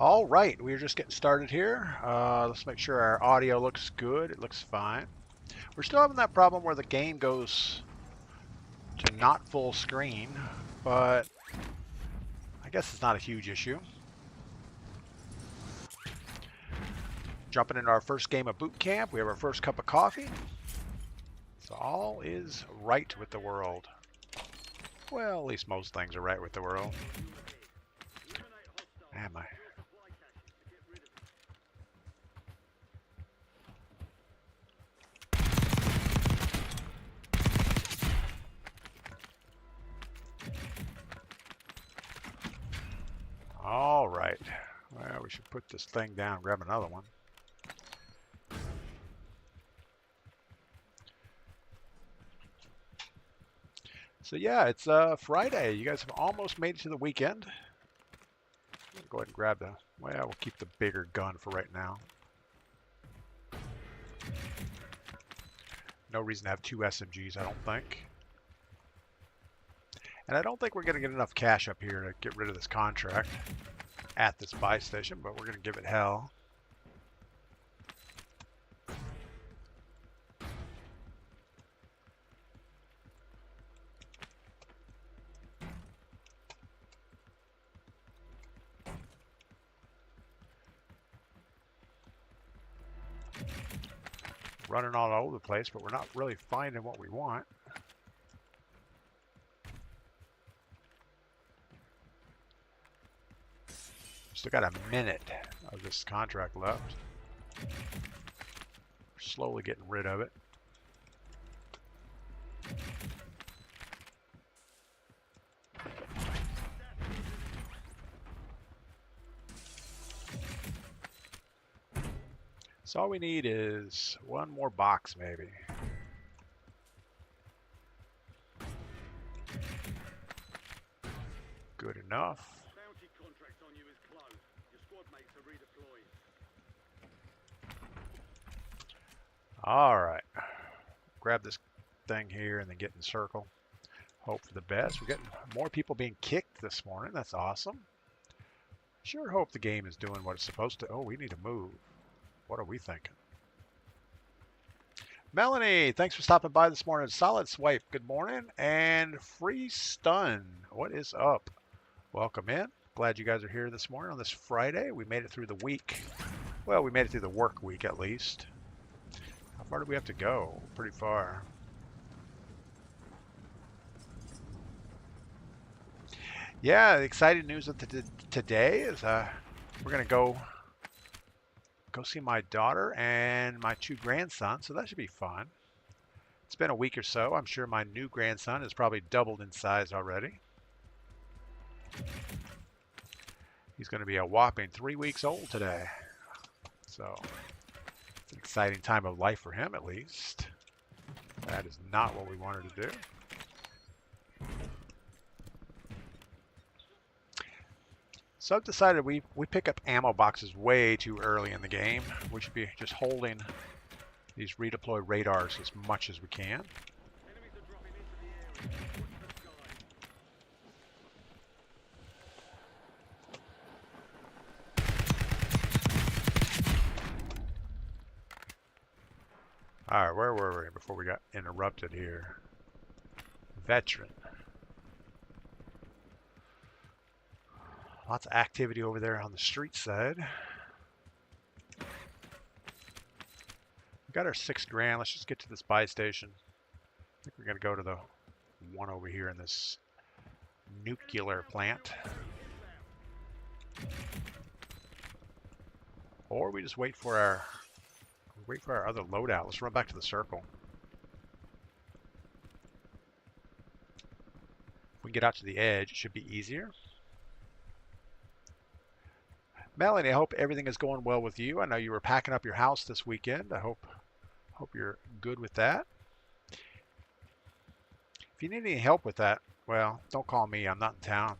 All right, we're just getting started here. Let's make sure our audio looks good. It looks fine. We're still having that problem where the game goes to not full screen, but I guess it's not a huge issue. Jumping into our first game of boot camp, we have our first cup of coffee. So all is right with the world. Well, at least most things are right with the world. Am I? All right. Well, we should put this thing down and grab another one. So yeah, it's Friday. You guys have almost made it to the weekend. Go ahead and grab the, well, we'll keep the bigger gun for right now. No reason to have two SMGs, I don't think. And I don't think we're going to get enough cash up here to get rid of this contract at this buy station, but we're going to give it hell. Running all over the place, but we're not really finding what we want. Still got a minute of this contract left. We're slowly getting rid of it. So all we need is one more box, maybe. Good enough. Bounty contract on you is closed. Your squad mates are redeployed. All right. Grab this thing here and then get in the circle. Hope for the best. We're getting more people being kicked this morning. That's awesome. Sure hope the game is doing what it's supposed to. Oh, we need to move. What are we thinking? Melanie, thanks for stopping by this morning. Solid Swipe, good morning. And Free Stun, what is up? Welcome in. Glad you guys are here this morning on this Friday. We made it through the week. Well, we made it through the work week at least. How far do we have to go? Pretty far. Yeah, the exciting news of today is we're going to go see my daughter and my two grandsons, so that should be fun. It's been a week or so. I'm sure my new grandson has probably doubled in size already. He's going to be a whopping 3 weeks old today. So it's an exciting time of life for him, at least. That is not what we wanted to do. So I've decided we pick up ammo boxes way too early in the game. We should be just holding these redeploy radars as much as we can. Enemies are dropping into the area. Watch the sky. All right, where were we before we got interrupted here? Veteran. Lots of activity over there on the street side. We got our 6 grand. Let's just get to this buy station. I think we're going to go to the one over here in this nuclear plant. Or we just wait for our other loadout. Let's run back to the circle. If we can get out to the edge, it should be easier. Melanie, I hope everything is going well with you. I know you were packing up your house this weekend. I hope you're good with that. If you need any help with that, well, don't call me. I'm not in town.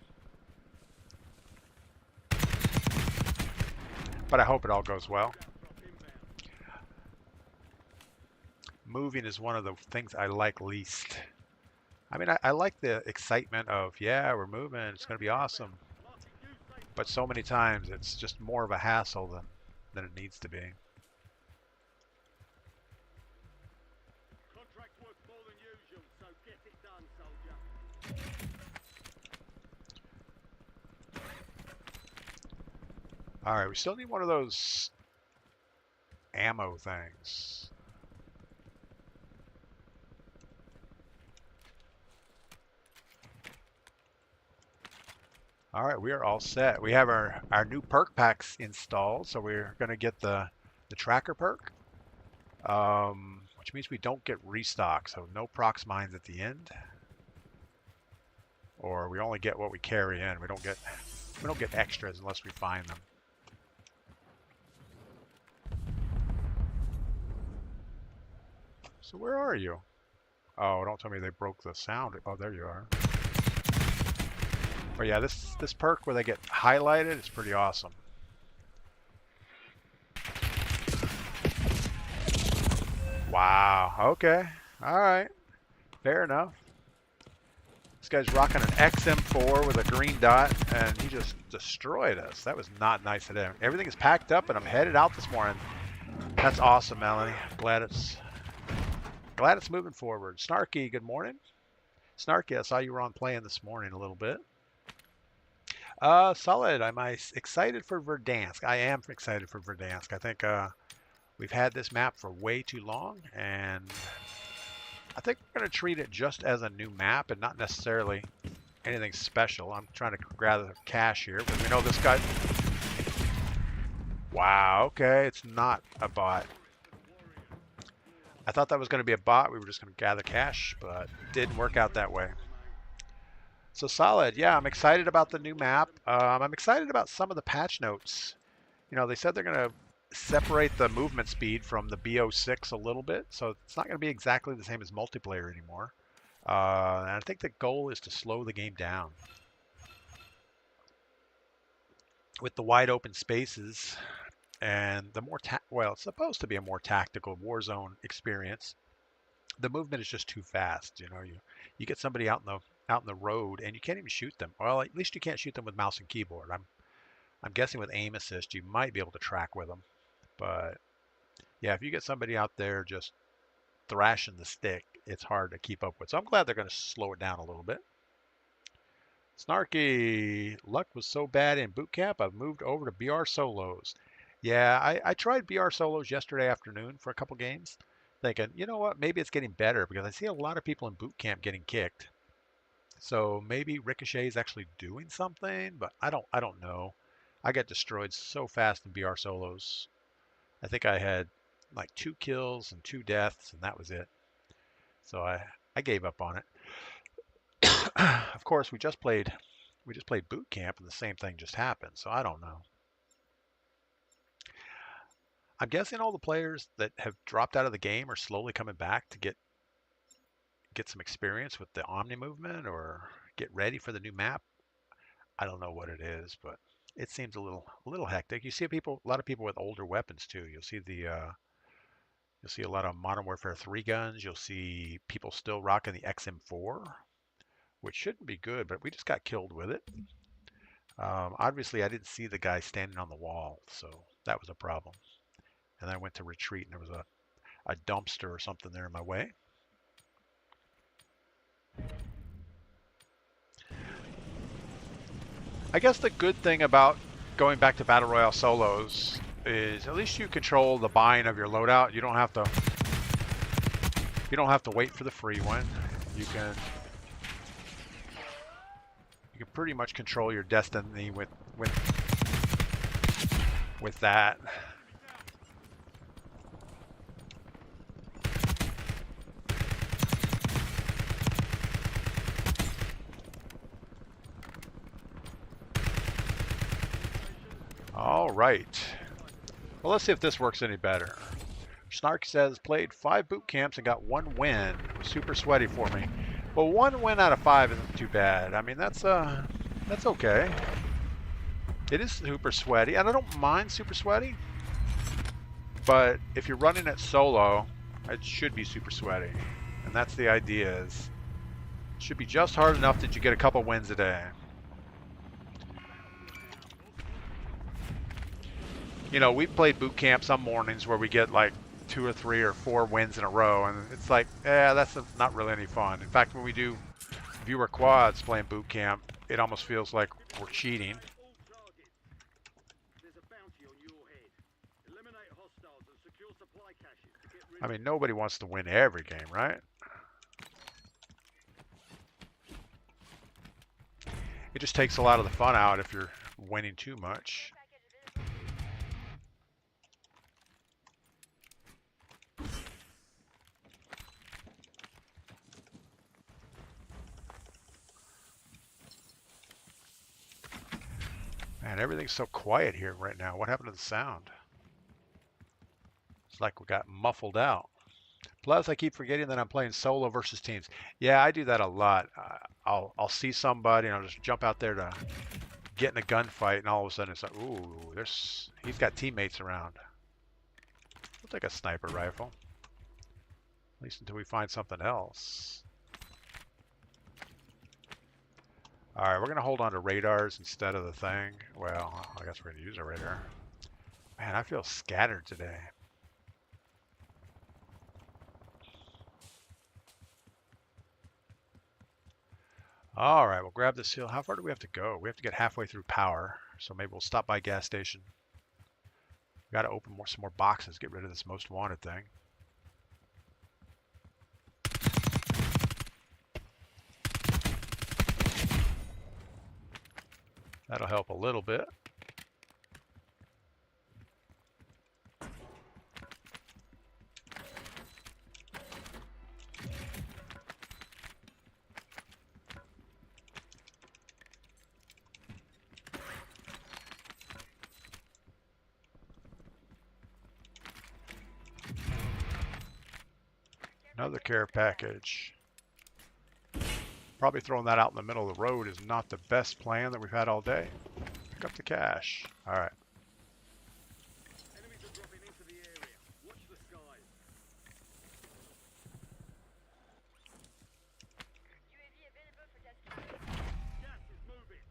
But I hope it all goes well. Moving is one of the things I like least. I mean, I like the excitement of, yeah, we're moving. It's going to be awesome. but so many times it's just more of a hassle than it needs to be. Contract worth more than usual, so get it done, soldier. All right, we still need one of those ammo things. All right, we are all set. We have our new perk packs installed, so we're going to get the tracker perk, which means we don't get restock, so no prox mines at the end, or we only get what we carry in. We don't get extras unless we find them. So where are you? Oh, don't tell me they broke the sound. Oh, there you are. But yeah, this perk where they get highlighted is pretty awesome. Wow. Okay. All right. Fair enough. This guy's rocking an XM4 with a green dot, and he just destroyed us. That was not nice of him. Everything is packed up, and I'm headed out this morning. That's awesome, Melanie. Glad it's moving forward. Snarky, good morning. Snarky, I saw you were on playing this morning a little bit. Solid. Am I excited for Verdansk? I am excited for Verdansk. I think we've had this map for way too long, and I think we're going to treat it just as a new map and not necessarily anything special. I'm trying to gather cash here, but we know this guy. Wow, okay, it's not a bot. I thought that was going to be a bot. We were just going to gather cash, but it didn't work out that way. So solid. Yeah, I'm excited about the new map. I'm excited about some of the patch notes. You know, they said they're going to separate the movement speed from the BO6 a little bit, so it's not going to be exactly the same as multiplayer anymore. And I think the goal is to slow the game down. With the wide open spaces and the more, well, it's supposed to be a more tactical Warzone experience. The movement is just too fast. You know, you get somebody out in the road and you can't even shoot them. Well, at least you can't shoot them with mouse and keyboard. I'm guessing with aim assist you might be able to track with them. But yeah, if you get somebody out there just thrashing the stick, it's hard to keep up with. So I'm glad they're going to slow it down a little bit. Snarky, luck was so bad in boot camp, I've moved over to BR solos. Yeah, I tried BR solos yesterday afternoon for a couple games, thinking, you know what, maybe it's getting better because I see a lot of people in boot camp getting kicked. So maybe Ricochet is actually doing something, but I don't know. I got destroyed so fast in BR solos. I think I had like 2 kills and 2 deaths, and that was it. So I gave up on it. Of course, we just played boot camp, and the same thing just happened. So I don't know. I'm guessing all the players that have dropped out of the game are slowly coming back to get some experience with the Omni movement or get ready for the new map. I don't know what it is, but it seems a little hectic. You see a lot of people with older weapons too. You'll see a lot of Modern Warfare 3 guns. You'll see people still rocking the XM4, which shouldn't be good, but we just got killed with it. Obviously, I didn't see the guy standing on the wall, so that was a problem. And then I went to retreat, and there was a dumpster or something there in my way. I guess the good thing about going back to Battle Royale solos is at least you control the buying of your loadout. You don't have to wait for the free one. You can pretty much control your destiny with that. All right. Well, let's see if this works any better. Snark says, played 5 boot camps and got 1 win. It was super sweaty for me. Well, 1 win out of 5 isn't too bad. I mean, that's okay. It is super sweaty, and I don't mind super sweaty. But if you're running it solo, it should be super sweaty. And that's the idea, is it should be just hard enough that you get a couple wins a day. You know, we've played boot camp some mornings where we get like 2 or 3 or 4 wins in a row, and it's like, that's not really any fun. In fact, when we do viewer quads playing boot camp, it almost feels like we're cheating. All targets. There's a bounty on your head. Eliminate hostiles and secure supply caches to get rid I mean, nobody wants to win every game, right? It just takes a lot of the fun out if you're winning too much. Man, everything's so quiet here right now. What happened to the sound? It's like we got muffled out. Plus, I keep forgetting that I'm playing solo versus teams. Yeah, I do that a lot. I'll see somebody and I'll just jump out there to get in a gunfight, and all of a sudden it's like, ooh, he's got teammates around. We'll take a sniper rifle. At least until we find something else. Alright, we're going to hold on to radars instead of the thing. Well, I guess we're going to use a radar. Man, I feel scattered today. Alright, we'll grab this hill. How far do we have to go? We have to get halfway through power, so maybe we'll stop by a gas station. We got to open some more boxes, get rid of this most wanted thing. That'll help a little bit. Another care package. Probably throwing that out in the middle of the road is not the best plan that we've had all day. Pick up the cash. All right. Enemies are dropping into the area. Watch the skies. UAV available for tasking. Gas is moving.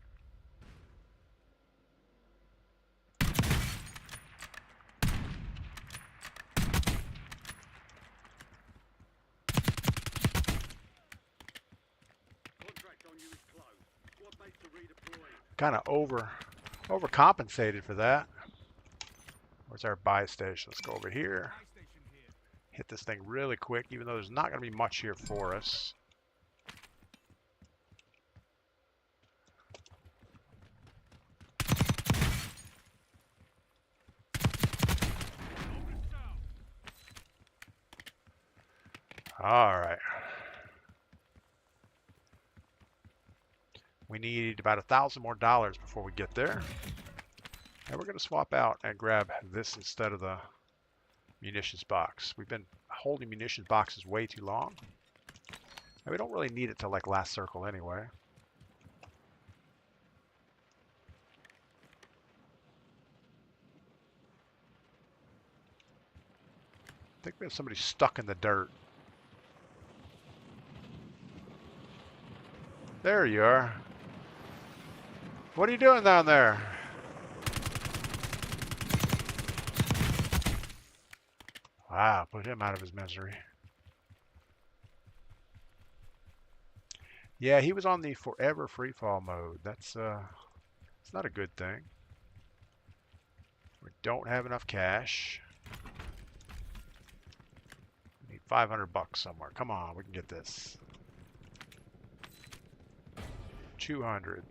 Contract on you is closed. Squad mates are redeploying. Kind of overcompensated for that. Where's our buy station? Let's go over here. Hit this thing really quick, even though there's not going to be much here for us. All right. We need about $1,000 more before we get there. And we're going to swap out and grab this instead of the munitions box. We've been holding munitions boxes way too long. And we don't really need it till like last circle anyway. I think we have somebody stuck in the dirt. There you are. What are you doing down there? Wow, put him out of his misery. Yeah, he was on the forever freefall mode. That's it's not a good thing. We don't have enough cash. We need $500 somewhere. Come on, we can get this. 200.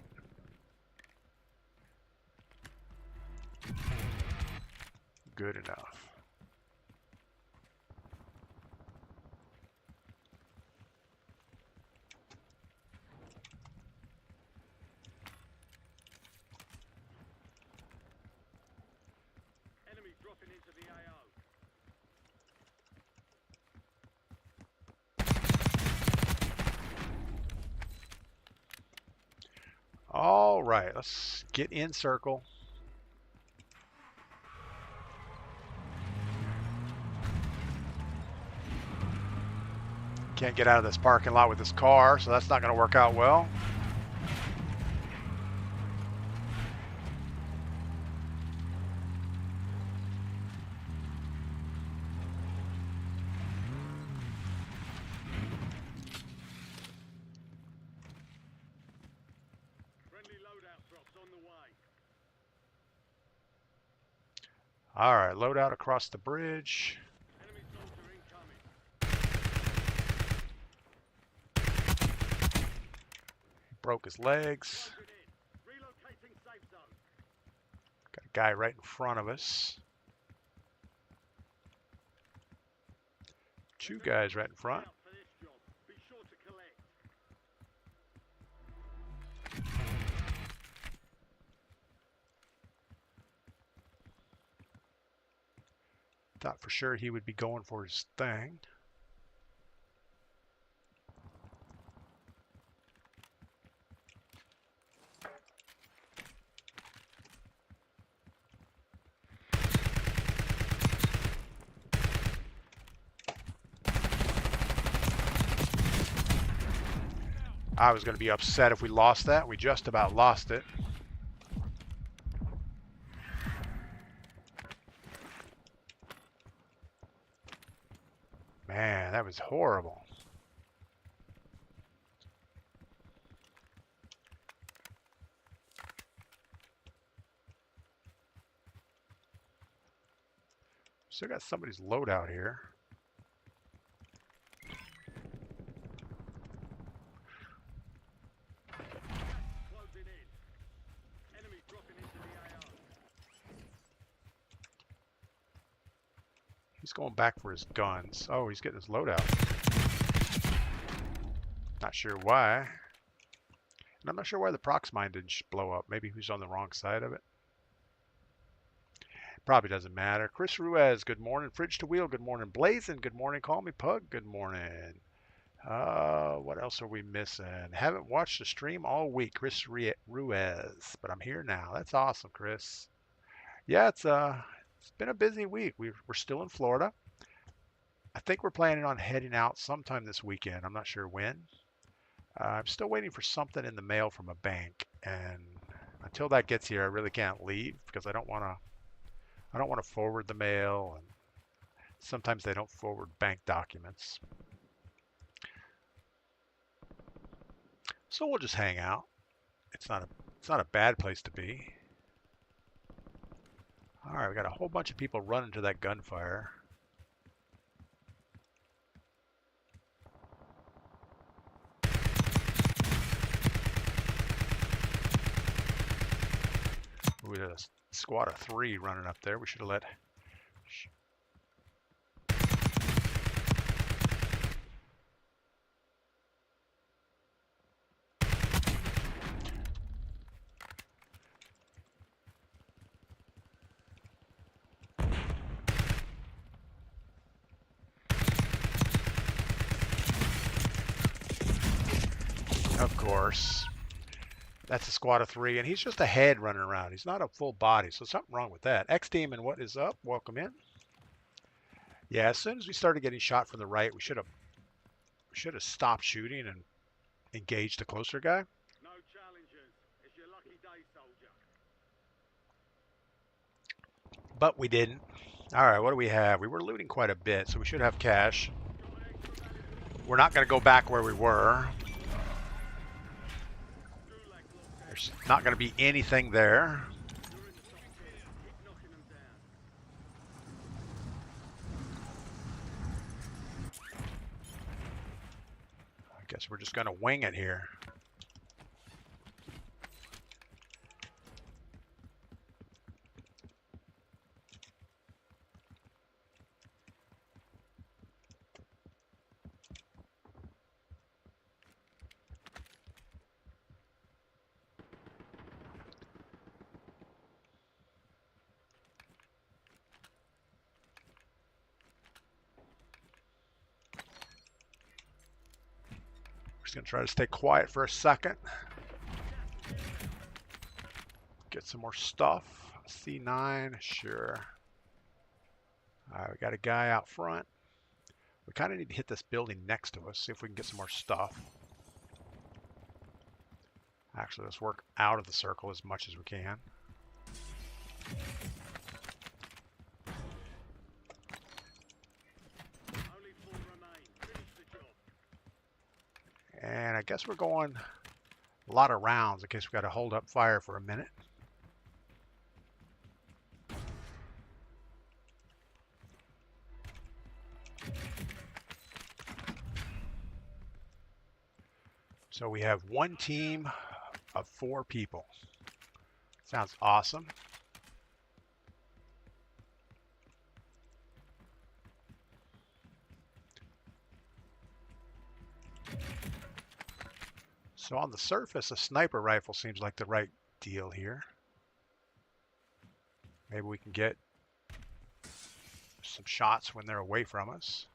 Good enough. Enemies dropping into the AO. All right, let's get in circle. Can't get out of this parking lot with this car, so that's not going to work out well. All right, loadout across the bridge. Enemy soldier incoming. Broke his legs. Moving in. Relocating safe zone. Got a guy right in front of us. Two guys right in front. Out for this job. Be sure to collect. Thought for sure he would be going for his thing. I was going to be upset if we lost that. We just about lost it. Man, that was horrible. Still got somebody's loadout here. Closing in. Enemy dropping into the AO. He's going back for his guns. Oh, he's getting his loadout. Not sure why. And I'm not sure why the prox mine didn't blow up. Maybe he's on the wrong side of it. Probably doesn't matter. Chris Ruiz, good morning. Fridge to Wheel, good morning. Blazing, good morning. Call me Pug, good morning. What else are we missing? Haven't watched the stream all week. Chris Ruiz, but I'm here now. That's awesome, Chris. Yeah, it's been a busy week. We're still in Florida. I think we're planning on heading out sometime this weekend. I'm not sure when. I'm still waiting for something in the mail from a bank, and until that gets here, I really can't leave because I don't want to forward the mail, and sometimes they don't forward bank documents. So we'll just hang out. It's not a bad place to be. All right, we got a whole bunch of people running to that gunfire. Ooh, there's a squad of 3 running up there. We should have let. Of course. That's a squad of 3, and he's just a head running around. He's not a full body, so something wrong with that. X-Demon, what is up? Welcome in. Yeah, as soon as we started getting shot from the right, we should have stopped shooting and engaged the closer guy. No challenges. It's your lucky day, soldier. But we didn't. All right, what do we have? We were looting quite a bit, so we should have cash. We're not going to go back where we were. There's not going to be anything there. I guess we're just going to wing it here. Just going to try to stay quiet for a second. Get some more stuff. C9, sure. All right, we got a guy out front. We kind of need to hit this building next to us, see if we can get some more stuff. Actually, let's work out of the circle as much as we can. Only 4 remain. Finish the job. And I guess we're going a lot of rounds in case we got to hold up fire for a minute. So we have one team of 4 people. Sounds awesome. So on the surface, a sniper rifle seems like the right deal here. Maybe we can get some shots when they're away from us.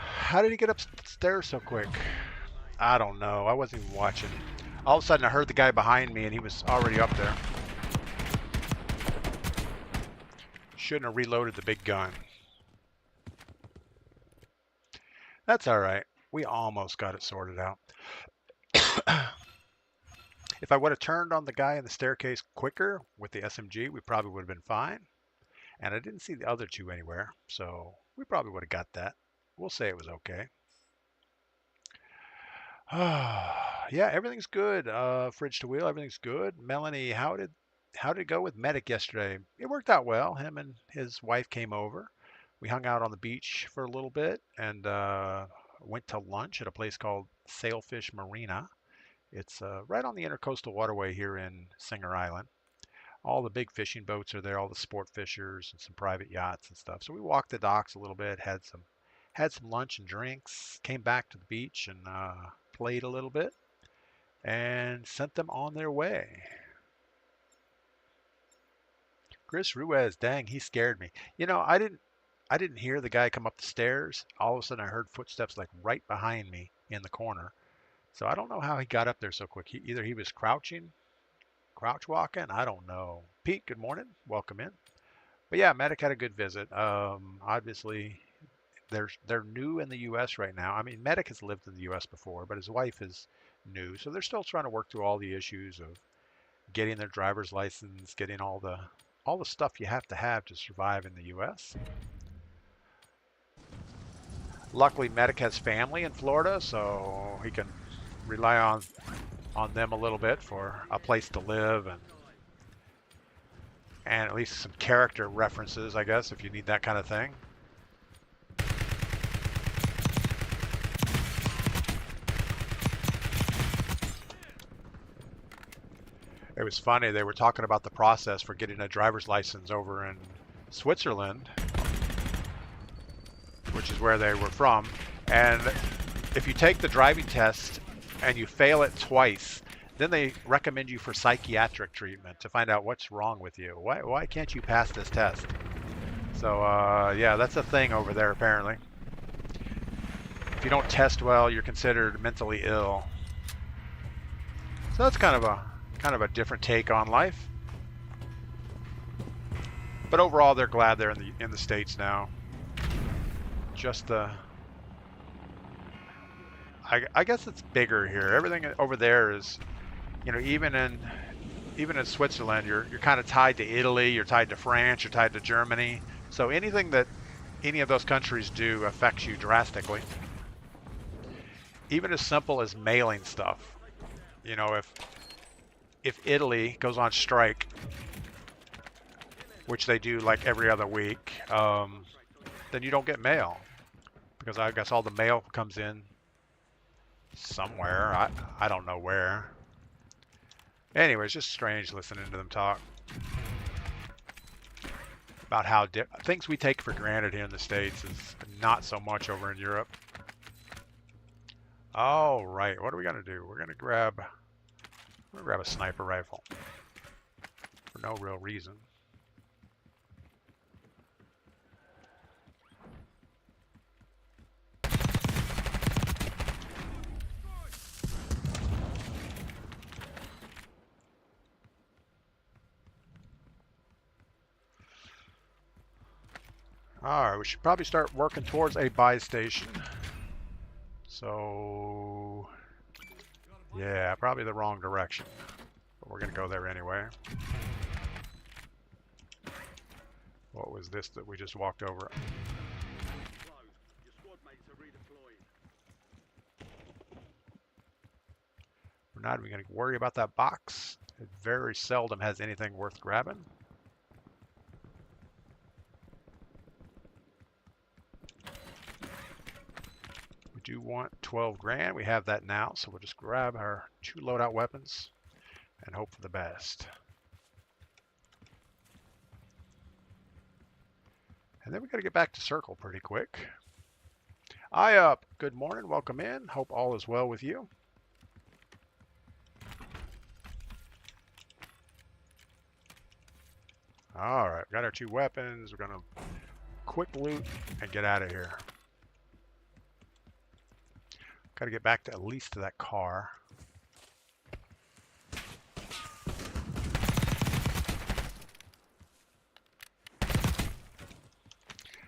How did he get upstairs so quick? I don't know. I wasn't even watching. All of a sudden, I heard the guy behind me, and he was already up there. Shouldn't have reloaded the big gun. That's all right. We almost got it sorted out. If I would have turned on the guy in the staircase quicker with the SMG, we probably would have been fine. And I didn't see the other 2 anywhere, so we probably would have got that. We'll say it was okay. Yeah, everything's good. Fridge to wheel, everything's good. Melanie, how did it go with Medic yesterday? It worked out well. Him and his wife came over. We hung out on the beach for a little bit and went to lunch at a place called Sailfish Marina. It's right on the Intercoastal Waterway here in Singer Island. All the big fishing boats are there, all the sport fishers and some private yachts and stuff. So we walked the docks a little bit, had some lunch and drinks, came back to the beach and played a little bit and sent them on their way. Chris Ruiz, dang, he scared me. You know, I didn't hear the guy come up the stairs. All of a sudden I heard footsteps like right behind me in the corner. So I don't know how he got up there so quick. Either he was crouch walking, I don't know. Pete, good morning. Welcome in. But yeah, Medic had a good visit. Obviously, they're new in the U.S. right now. I mean, Medic has lived in the U.S. before, but his wife is new, so they're still trying to work through all the issues of getting their driver's license, getting all the stuff you have to survive in the U.S. Luckily, Medic has family in Florida, so he can rely on them a little bit for a place to live and at least some character references, I guess, if you need that kind of thing. It was funny, they were talking about the process for getting a driver's license over in Switzerland, which is where they were from. And if you take the driving test and you fail it twice, then they recommend you for psychiatric treatment to find out what's wrong with you. Why can't you pass this test? So yeah, that's a thing over there apparently. If you don't test well, you're considered mentally ill. So that's kind of a different take on life. But overall, they're glad they're in the States now. Just I guess it's bigger here. Everything over there is, you know, even in Switzerland, you're kind of tied to Italy, you're tied to France, you're tied to Germany. So anything that any of those countries do affects you drastically. Even as simple as mailing stuff. You know, if Italy goes on strike, which they do like every other week, then you don't get mail. Because I guess all the mail comes in somewhere. I don't know where. Anyway, it's just strange listening to them talk about how things we take for granted here in the States is not so much over in Europe. All right, what are we gonna do? We're gonna grab a sniper rifle for no real reason. Alright, we should probably start working towards a buy station. So, yeah, probably the wrong direction. But we're going to go there anyway. What was this that we just walked over? Your squad We're not even going to worry about that box. It very seldom has anything worth grabbing. We do want 12 grand. We have that now, so we'll just grab our 2 loadout weapons and hope for the best. And then we got to get back to circle pretty quick. Eye up. Good morning. Welcome in. Hope all is well with you. All right, got our 2 weapons. We're gonna quick loot and get out of here. Got to get back to at least to that car.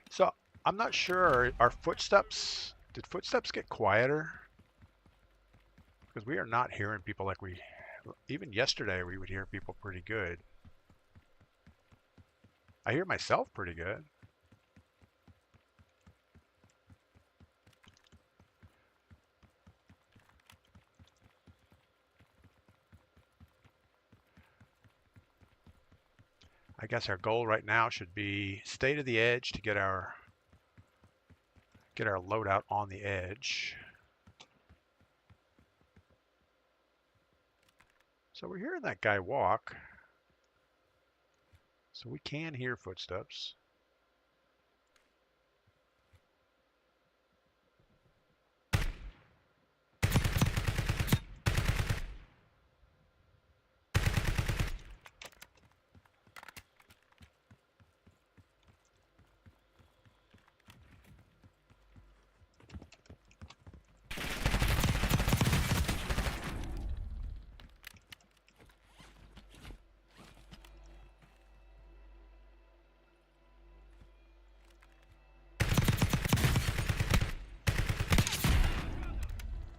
So I'm not sure. Our footsteps, did footsteps get quieter? Because we are not hearing people like we, even yesterday we would hear people pretty good. I hear myself pretty good. I guess our goal right now should be stay to the edge to get our loadout on the edge. So we're hearing that guy walk. So we can hear footsteps.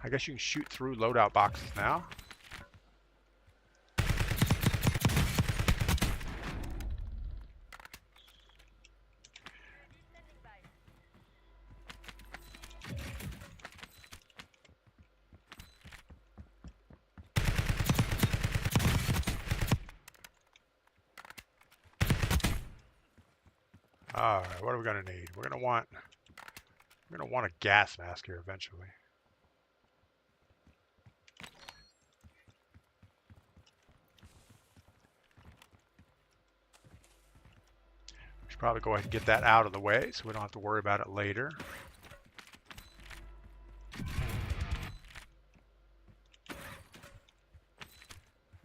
I guess you can shoot through loadout boxes now. Standing by. All right, what are we gonna need? We're gonna want a gas mask here eventually. We should probably go ahead and get that out of the way so we don't have to worry about it later.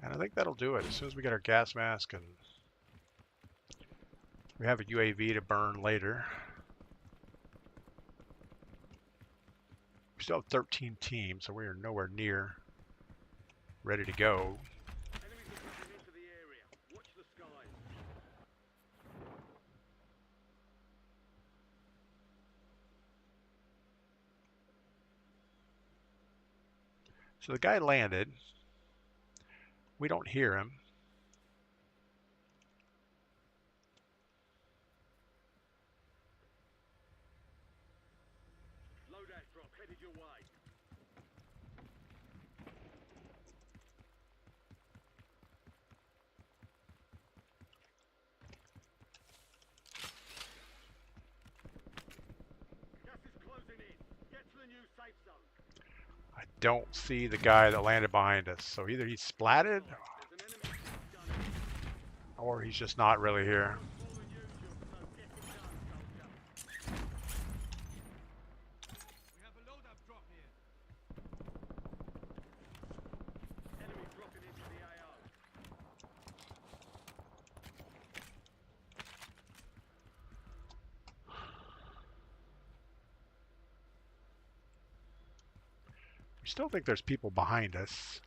And I think that'll do it. As soon as we get our gas mask and we have a UAV to burn later. We still have 13 teams, so we are nowhere near ready to go. Enemies are pushing into the area. Watch the skies. So the guy landed. We don't hear him. Loadout drop headed your way. Gas is closing in. Get to the new safe zone. I don't see the guy that landed behind us. So either he's splatted There's an enemy gunning. or he's just not really here. More than usual, so get it done, soldier. We have a loadout drop here. Enemy dropping into the AO. We still think there's people behind us.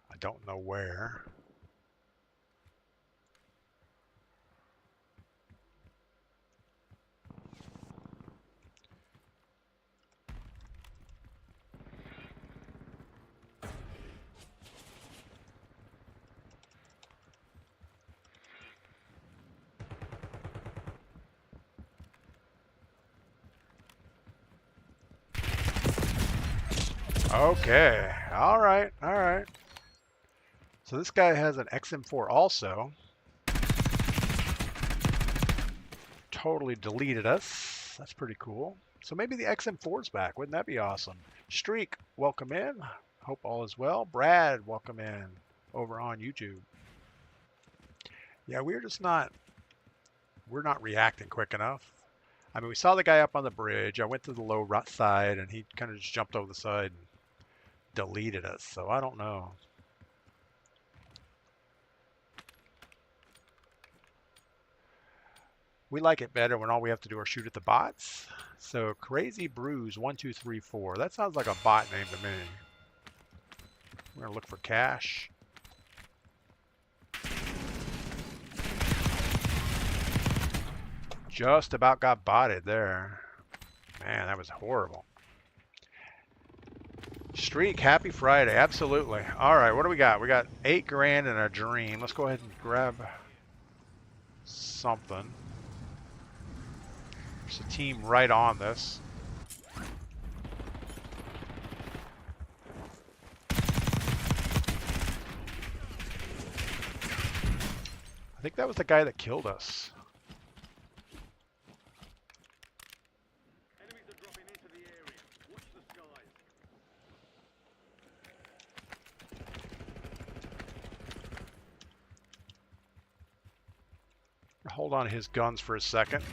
I don't know where. Okay. All right. All right. So this guy has an XM4 also. Totally deleted us. That's pretty cool. So maybe the XM4's back. Wouldn't that be awesome? Streak, welcome in. Hope all is well. Brad, welcome in over on YouTube. Yeah, we're not reacting quick enough. I mean, we saw the guy up on the bridge. I went to the low right side, and he kind of just jumped over the side and deleted us. So I don't know. We like it better when all we have to do is shoot at the bots. So Crazy Brews 1234. That sounds like a bot name to me. We're gonna look for cash. Just about got botted there. Man, that was horrible. Streak, happy Friday. Absolutely. All right, what do we got? We got 8 grand and a dream. Let's go ahead and grab something. There's a team right on this. I think that was the guy that killed us. Enemies are dropping into the area. Watch the skies. Hold on to his guns for a second.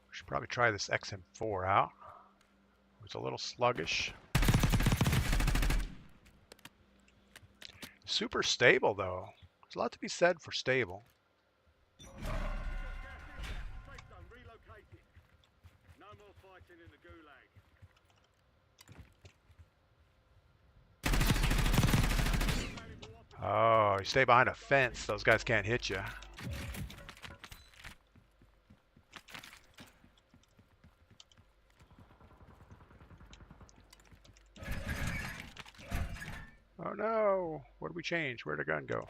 We should probably try this XM4 out. It's a little sluggish. Super stable though. There's a lot to be said for stable. We've got gas inbound. Safe zone relocated. No more fighting in the gulag. Oh, you stay behind a fence. Those guys can't hit you. Oh no! What did we change? Where'd the gun go?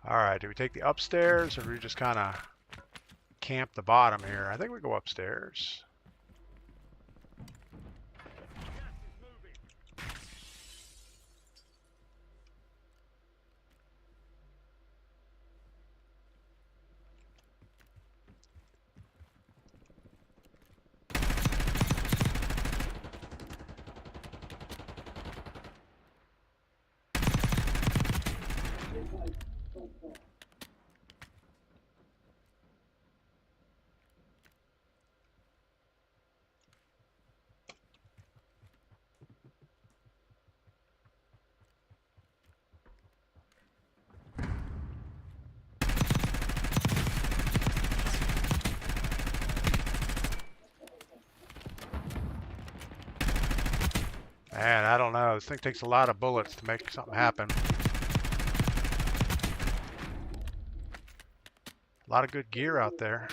All right, do we take the upstairs or do we just kind of camp the bottom here? I think we go upstairs. Gas is moving. Man, I don't know. This thing takes a lot of bullets to make something happen. A lot of good gear out there.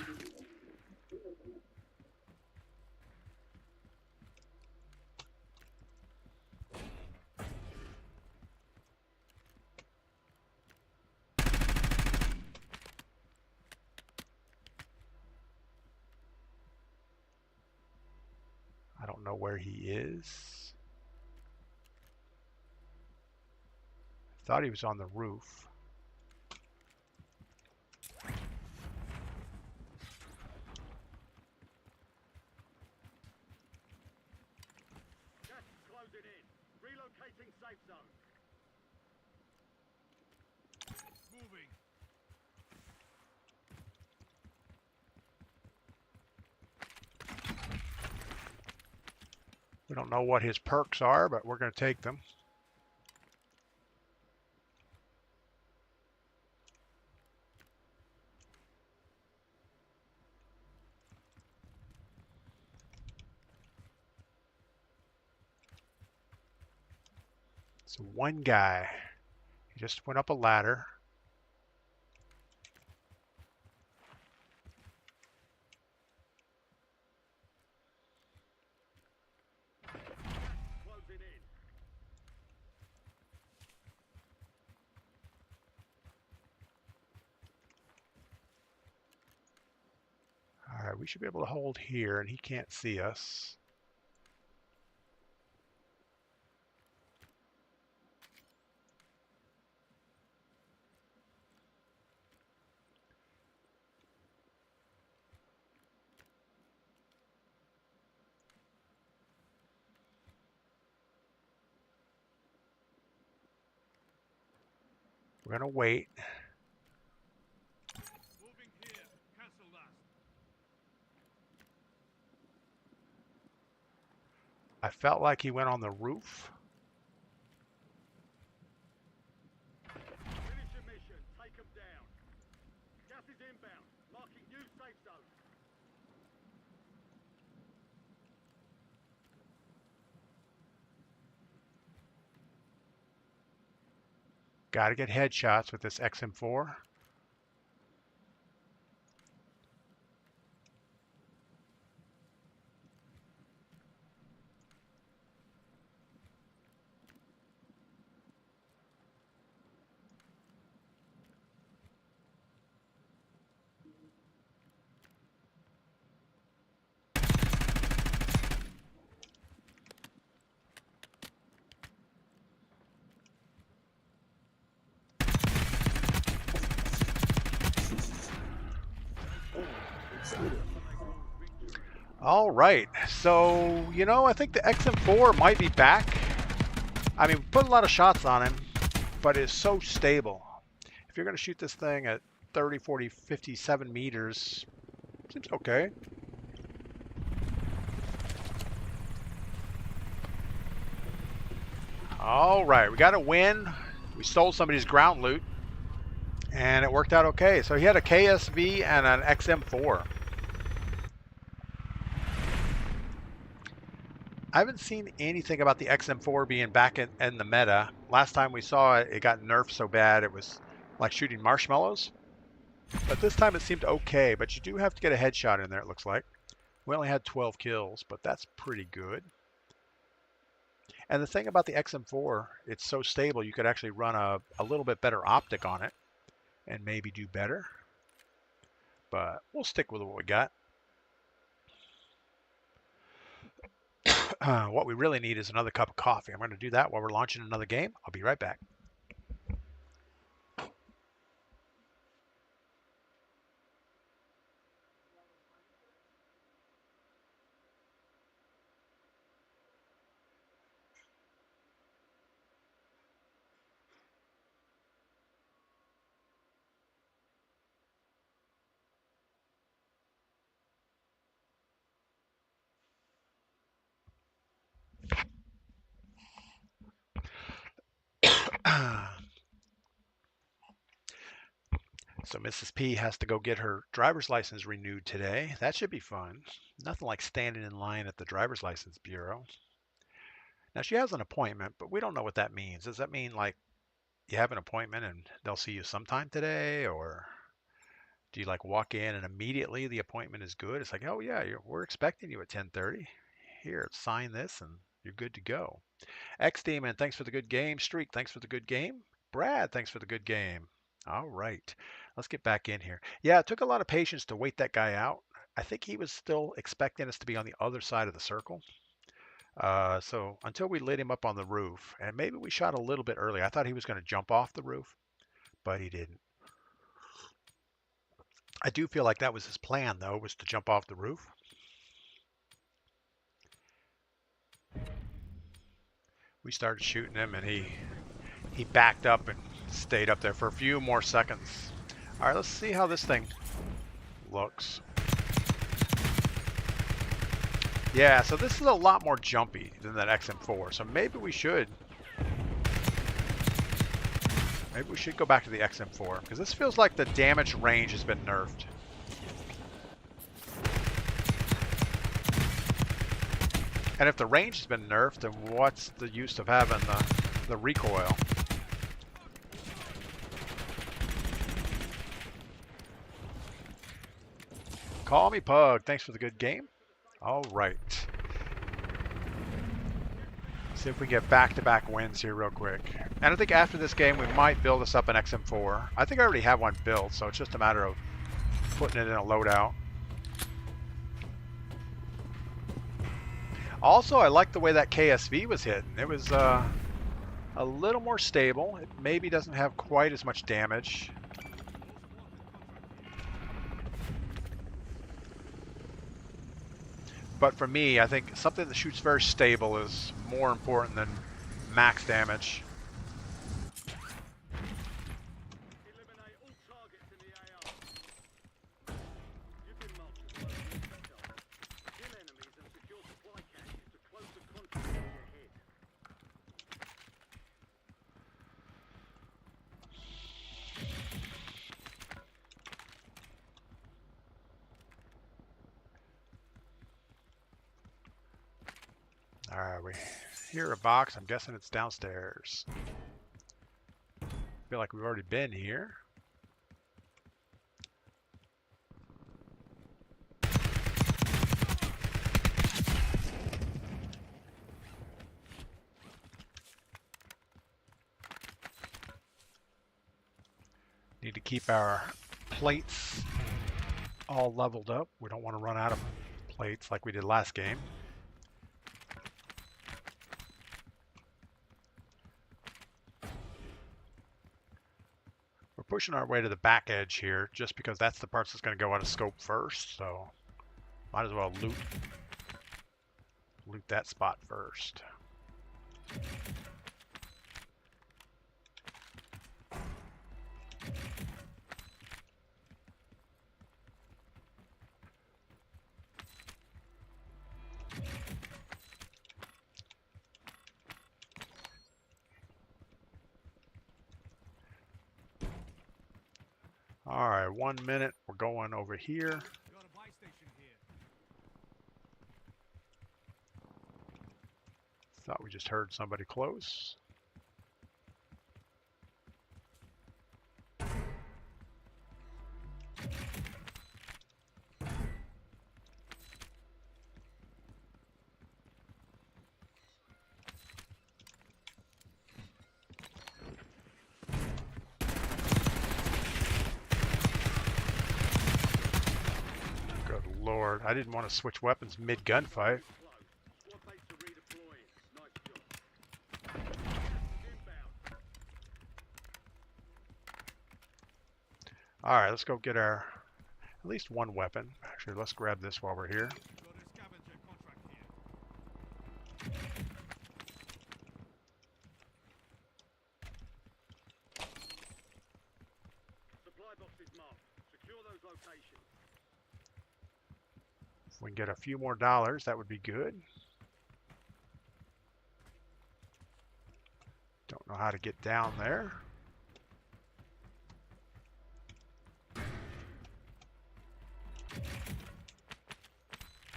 I don't know where he is. Thought he was on the roof. Gas is closing in. Relocating safe zone. Moving. We don't know what his perks are, but we're going to take them. So one guy. He just went up a ladder. Closing in. All right, we should be able to hold here, and he can't see us. We're going to wait. Moving here. Cancel that. I felt like he went on the roof. Finish your mission. Take them down. Gas is inbound. Marking new safe zone. Got to get headshots with this XM4. All right, so, you know, I think the XM4 might be back. I mean, we put a lot of shots on him, but it's so stable. If you're going to shoot this thing at 30, 40, 57 meters, seems okay. All right, we got a win. We stole somebody's ground loot, and it worked out okay. So he had a KSV and an XM4. I haven't seen anything about the XM4 being back in the meta. Last time we saw it, it got nerfed so bad it was like shooting marshmallows. But this time it seemed okay, but you do have to get a headshot in there, it looks like. We only had 12 kills, but that's pretty good. And the thing about the XM4, it's so stable, you could actually run a little bit better optic on it and maybe do better. But we'll stick with what we got. What we really need is another cup of coffee. I'm going to do that while we're launching another game. I'll be right back. So Mrs. P has to go get her driver's license renewed today. That should be fun. Nothing like standing in line at the driver's license bureau. Now she has an appointment, but we don't know what that means. Does that mean like you have an appointment and they'll see you sometime today, or do you like walk in and immediately the appointment is good? It's like, oh yeah, we're expecting you at 10:30. Here, sign this and you're good to go. X Demon, thanks for the good game. Streak, thanks for the good game. Brad, thanks for the good game. All right, let's get back in here. Yeah, it took a lot of patience to wait that guy out. I think he was still expecting us to be on the other side of the circle. So until we lit him up on the roof, and maybe we shot a little bit early. I thought he was going to jump off the roof, but he didn't. I do feel like that was his plan, though, was to jump off the roof. We started shooting him, and he backed up and stayed up there for a few more seconds. All right, let's see how this thing looks. Yeah, so this is a lot more jumpy than that XM4, so maybe we should go back to the XM4, because this feels like the damage range has been nerfed. And if the range has been nerfed, then what's the use of having the the recoil. Call me Pug. Thanks for the good game. All right. See if we get back-to-back wins here real quick. And I think after this game, we might build us up an XM4. I think I already have one built, so it's just a matter of putting it in a loadout. Also, I like the way that KSV was hitting. It was a little more stable. It maybe doesn't have quite as much damage. But for me, I think something that shoots very stable is more important than max damage. Eliminate all targets in the AR. You've been marked as low sector. Kill enemies and secure supply caches to close the contract in your head. All right, we hear a box. I'm guessing it's downstairs. Feel like we've already been here. Need to keep our plates all leveled up. We don't want to run out of plates like we did last game. We're pushing our way to the back edge here just because that's the parts that's going to go out of scope first, so might as well loot that spot first. All right, 1 minute. We're going over here. Got a buy station here. Thought we just heard somebody close. Lord, I didn't want to switch weapons mid-gunfight. Squad mates are redeploying. Nice job. Inbound. All right, let's go get our at least one weapon. Actually, let's grab this while we're here. Got a scavenger contract here. Supply boxes marked. Secure those locations. If we can get a few more dollars, that would be good. Don't know how to get down there.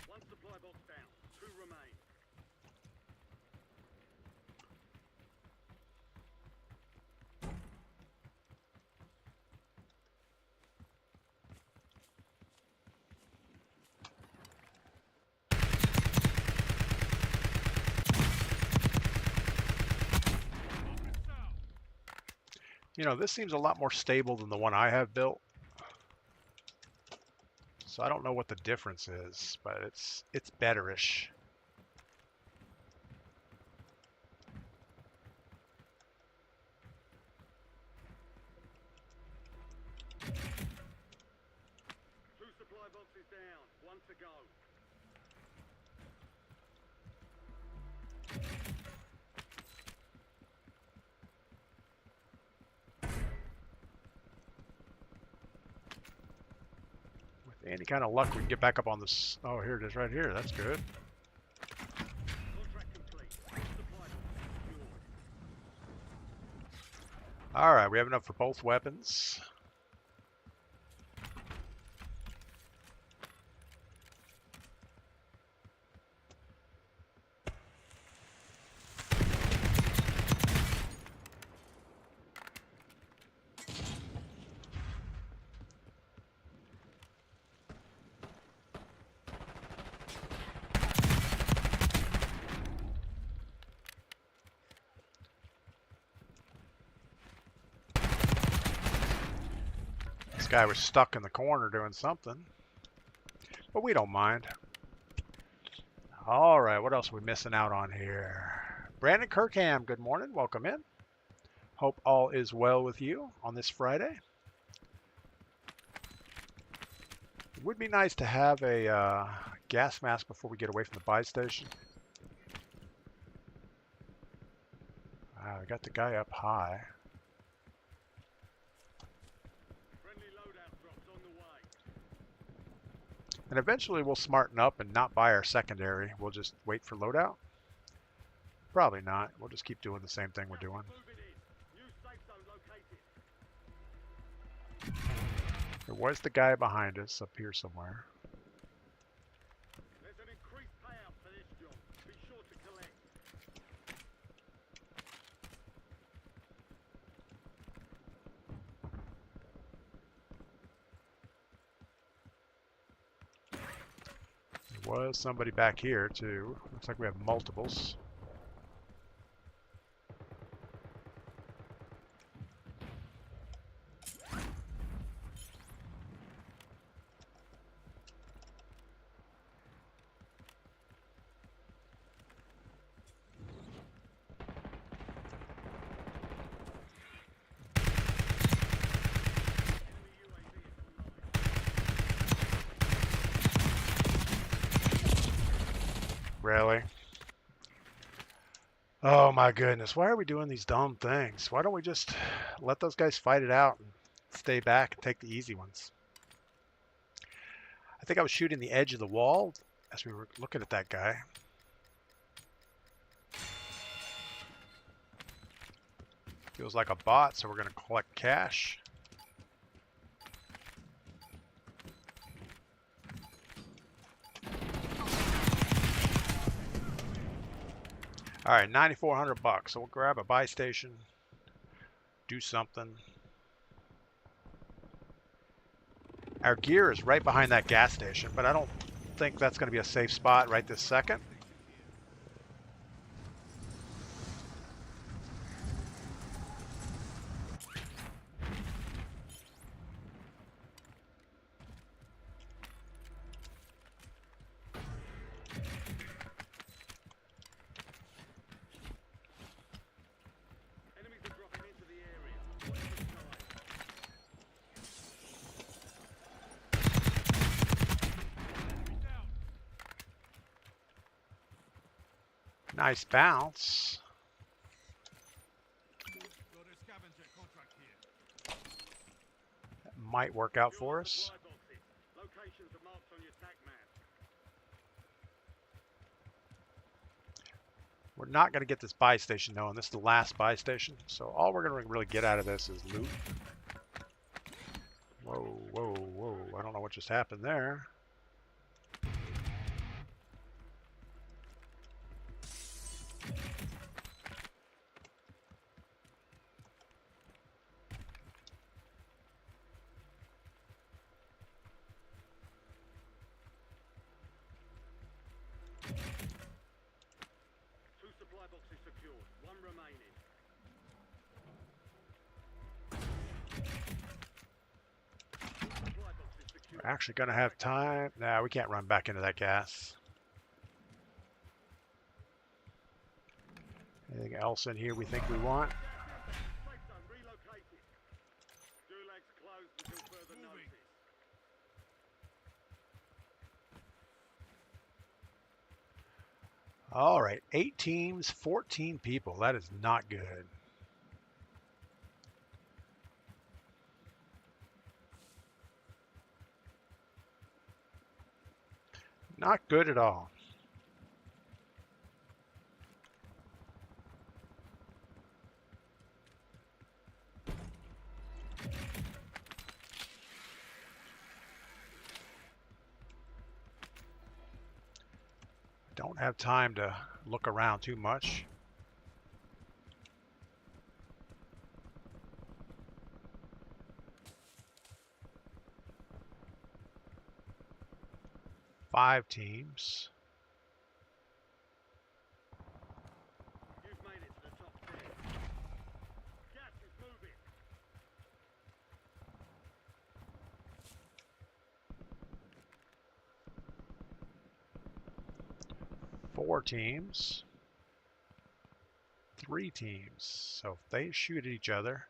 One supply box down. 2 remain. You know, this seems a lot more stable than the one I have built. So I don't know what the difference is, but it's betterish. Two supply boxes down. 1 to go. With any kind of luck, we can get back up on this. Oh, here it is right here. That's good. Contract complete. Supply box secured. All right, we have enough for both weapons. This guy was stuck in the corner doing something, but we don't mind. All right, what else are we missing out on here? Brandon Kirkham, good morning. Welcome in. Hope all is well with you on this Friday. It would be nice to have a gas mask before we get away from the buy station. I got the guy up high. Friendly loadout drops on the way. And eventually we'll smarten up and not buy our secondary. We'll just wait for loadout. Probably not. We'll just keep doing the same thing we're doing. Moving in. New safe zone located. There was the guy behind us up here somewhere. There's an increased payout for this job. Be sure to collect. There was somebody back here too. Looks like we have multiples. Really? Oh my goodness. Why are we doing these dumb things? Why don't we just let those guys fight it out and stay back and take the easy ones? I think I was shooting the edge of the wall as we were looking at that guy. Feels like a bot, so we're going to collect cash. All right, 9,400 bucks. So we'll grab a buy station, do something. Our gear is right behind that gas station, but I don't think that's going to be a safe spot right this second. Enemies are dropping into the area. Watch the sky. Nice bounce. Got a scavenger contract here. That might work out for Your us. supply boxes. Locations are marked on your tac map. We're not going to get this buy station though, and this is the last buy station. So all we're going to really get out of this is loot. Whoa, whoa, whoa. I don't know what just happened there. Two supply boxes secured. One remaining. Two supply boxes secured. We're actually going to have time. Nah, we can't run back into that gas. Anything else in here we think we want? Safe zone relocated. Gulag's closed until further Moving. notice. All right, 8 teams, 14 people. That is not good. Not good at all. Don't have time to look around too much. Five teams. You've made it to the top 10. Gas is moving. 4 teams, 3 teams. So if they shoot at each other,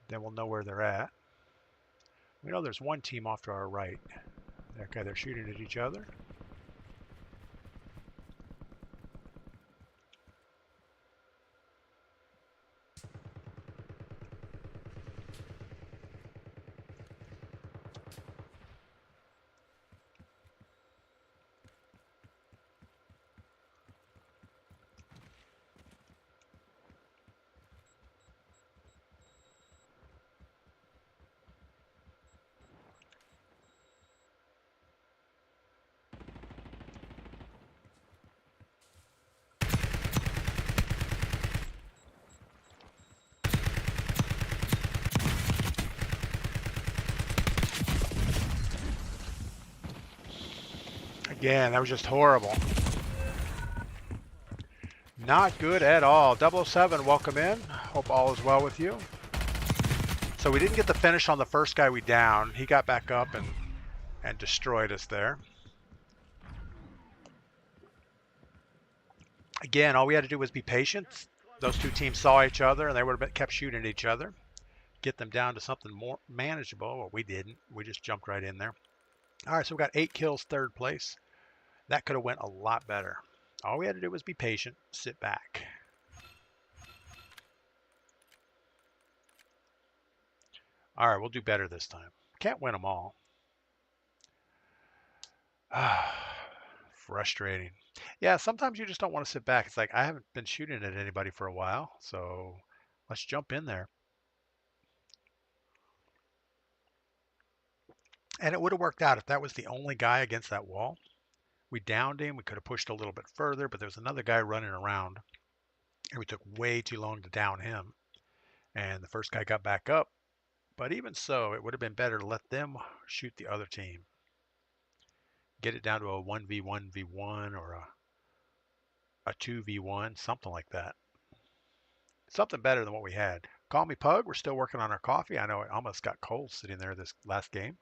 then we'll know where they're at. We know there's 1 team off to our right. Okay, they're shooting at each other. Again, that was just horrible. Not good at all. 007, welcome in. Hope all is well with you. So we didn't get the finish on the first guy we downed. He got back up and destroyed us there. Again, all we had to do was be patient. Those 2 teams saw each other and they would have kept shooting at each other. Get them down to something more manageable. Well, we didn't. We just jumped right in there. All right, so we got 8 kills, 3rd place. That could have went a lot better. All we had to do was be patient, sit back. All right, we'll do better this time. Can't win them all. Frustrating. Yeah, sometimes you just don't want to sit back. It's like, I haven't been shooting at anybody for a while, so let's jump in there. And it would have worked out if that was the only guy against that wall. We downed him. We could have pushed a little bit further, but there was another guy running around, and we took way too long to down him. And the first guy got back up. But even so, it would have been better to let them shoot the other team. Get it down to a 1v1v1 or a 2v1, something like that. Something better than what we had. Call me Pug. We're still working on our coffee. I know it almost got cold sitting there this last game.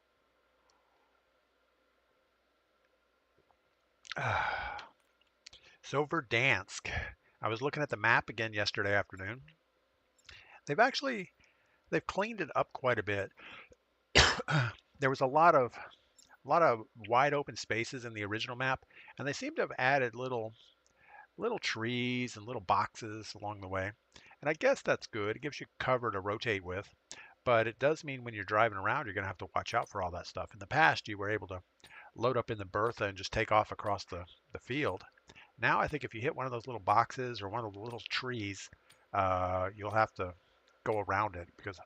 So Verdansk. I was looking at the map again yesterday afternoon. They've cleaned it up quite a bit. There was a lot of wide open spaces in the original map, and they seem to have added little trees and little boxes along the way. And I guess that's good. It gives you cover to rotate with, but it does mean when you're driving around, you're going to have to watch out for all that stuff. In the past, you were able to load up in the Bertha and just take off across the field. Now I think if you hit one of those little boxes or one of the little trees, you'll have to go around it, because